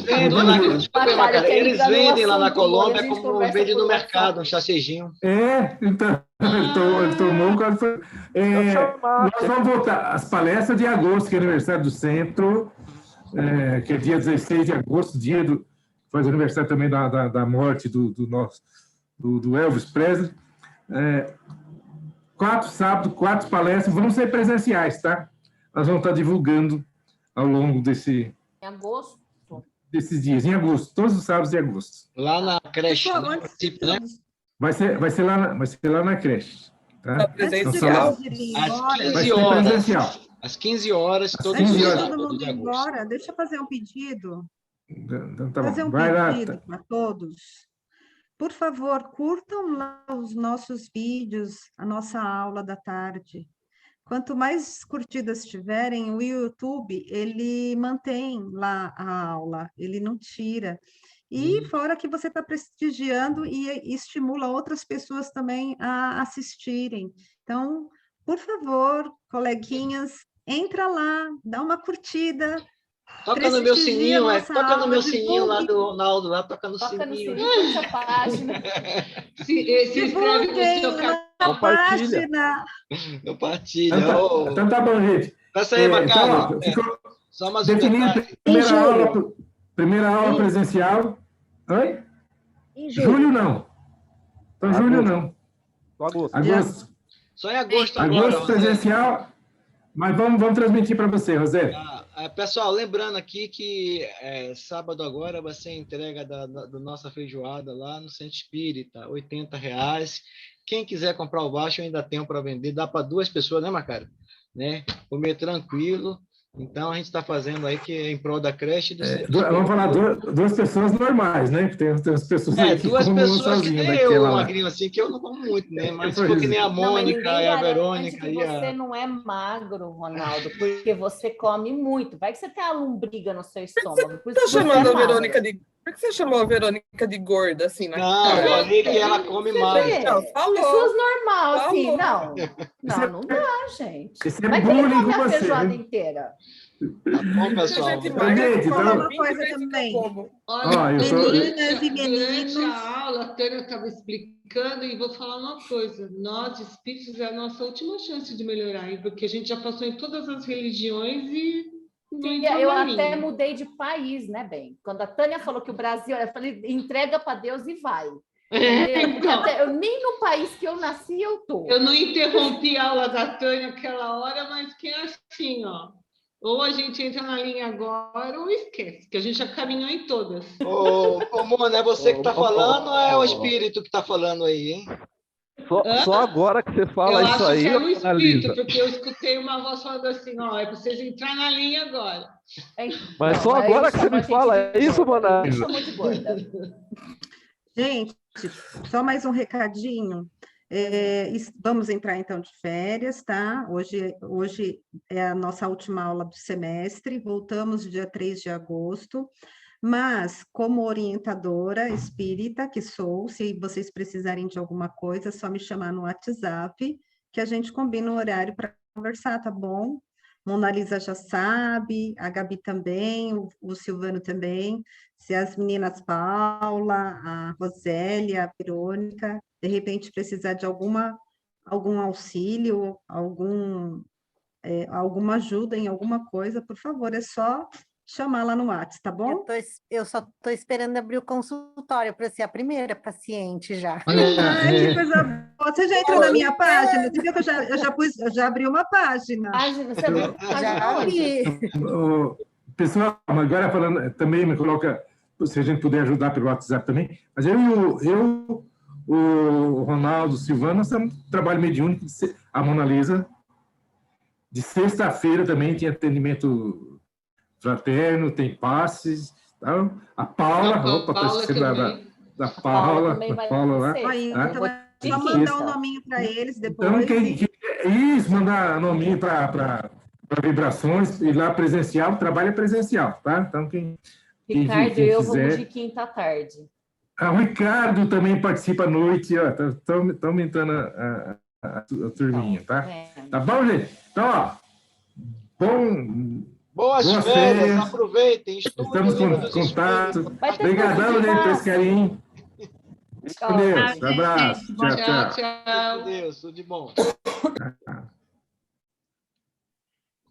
vendem lá na Colômbia como vende no mercado, um chacejinho. Então, ele tomou quase foi. Nós vamos voltar às palestras de agosto, que é aniversário do centro, que é dia 16 de agosto, faz aniversário também da morte do Elvis Presley. 4 sábados, 4 palestras, vão ser presenciais, tá? Nós vamos estar divulgando ao longo desses dias, em agosto, todos os sábados de agosto. Lá na creche, Pessoal, né? Vai ser lá na creche. Tá? Não, presencial. Então, Às vai 15 ser horas. presencial. Às 15 horas, todos Antes os de 15 horas. todo sábados mundo de ir agosto. embora, deixa eu fazer um pedido. Então, tá Fazer bom. um Vai lá. pedido para todos. Por favor, curtam lá os nossos vídeos, a nossa aula da tarde. Quanto mais curtidas tiverem, o YouTube, ele mantém lá a aula, ele não tira. E fora que você está prestigiando e estimula outras pessoas também a assistirem. Então, por favor, coleguinhas, entra lá, dá uma curtida, Toca no meu prestigia sininho, nossa toca no aula, meu sininho lá divulgue. do Ronaldo, lá toca no Toca no sininho. sininho, curte a página. Se inscreve no Divulguem seu canal. na Compartilha. página. Eu partilho. Então tá bom, gente. Peça aí, Então, Macário. ó, ficou Só mais um definido detalhe. primeira aula presencial. Oi? Em Julho não. Então, julho não. Agosto. Agosto. Só em agosto agora, Agosto Rosé. presencial. Mas vamos transmitir para você, Rosé. Pessoal, lembrando aqui que sábado agora vai ser a entrega da nossa feijoada lá no Centro Espírita, R$80. Quem quiser comprar o baixo, eu ainda tenho para vender. Dá para 2 pessoas, né, Macário? Né? Comer tranquilo. Então, a gente está fazendo aí que é em prol da creche e do Centro Espírita. Vamos falar 2 pessoas normais, né? Tem as pessoas aí que 2 comem pessoas que sozinho nem eu, daquela lá. magrinho assim, que eu não como muito, né? Mas se Pois for que nem a Não, mas Mônica ninguém e a garante Verônica que e a... você não é magro, Ronaldo, porque você come muito. Vai que você tem a lombriga no seu estômago. Por isso que você é magro. Por que você chamou a Verônica de gorda, assim, na Não, eu cara? falei que ela come Você mais. vê? Não, falou. Pessoas normais, assim, Falou. não dá, gente. Esse é Vai que ele bullying come com a você, feijoada viu? inteira. Tá bom, pessoal? Gente Então, magra, gente, come então- 20 Uma coisa vezes também. que eu como. Olha, eu tô- Meninas e durante meninos. a aula, a Tânia estava explicando e vou falar uma coisa. Nós, espíritos, é a nossa última chance de melhorar, hein? Porque a gente já passou em todas as religiões e não Sim, entrou eu na até linha. mudei de país, né, bem? Quando a Tânia falou que o Brasil, eu falei, entrega para Deus e vai. Entendeu? Porque Então. até, nem no país que eu nasci eu tô. Eu não interrompi a aula da Tânia aquela hora, mas que é assim, ó. Ou a gente entra na linha agora ou esquece, que a gente já caminhou em todas. Ô, Mona, é você que está falando ou é o espírito que está falando aí, hein? Só agora que você fala Eu isso acho aí, que é o espírito, Analisa. porque eu escutei uma voz falando assim, ó, é para vocês entrar na linha agora. Mas só agora que você me fala isso, Mona Me Lisa. chamou de gorda. Gente, só mais um recadinho. Vamos entrar então de férias, tá? Hoje é a nossa última aula do semestre, voltamos dia 3 de agosto, mas como orientadora espírita que sou, se vocês precisarem de alguma coisa, é só me chamar no WhatsApp, que a gente combina um horário para conversar, tá bom? Mona Lisa já sabe, a Gabi também, o Silvano também. Se as meninas Paula, a Rosélia, a Verônica, de repente precisar de algum auxílio, alguma ajuda em alguma coisa, por favor, é só chamar lá no WhatsApp, tá bom? Eu só estou esperando abrir o consultório para ser a primeira paciente já. Ai, que coisa boa. Você já entrou na minha página? Você viu que eu já abri uma página. Página, você abriu página Já onde? abri. Pessoal, agora falando, também me coloca, se a gente puder ajudar pelo WhatsApp também, mas o Ronaldo, o Silvano, nós temos um trabalho mediúnico, a Mona Lisa, de sexta-feira também tem atendimento fraterno, tem passes, tá? A Paula, da Paula, também vai lá. ser. Aí, tá? então, é só mandar o nominho para eles depois. Então, isso, mandar nominho para vibrações, e lá presencial, trabalho é presencial, tá? Então, quem Ricardo, quem eu quiser. vamos de quinta à tarde. O Ricardo também participa à noite, ó, estão aumentando a turminha, tá? Tá bom, gente? Então, ó, Boas boas férias, férias. Aproveitem, estudem. Estamos o livro com dos contato. Vai ter Obrigadão, curso de gente, por esse massa. carinho. Tchau, Com Deus. gente. Abraço. Tchau, tchau. Tchau. Deus, tudo de bom.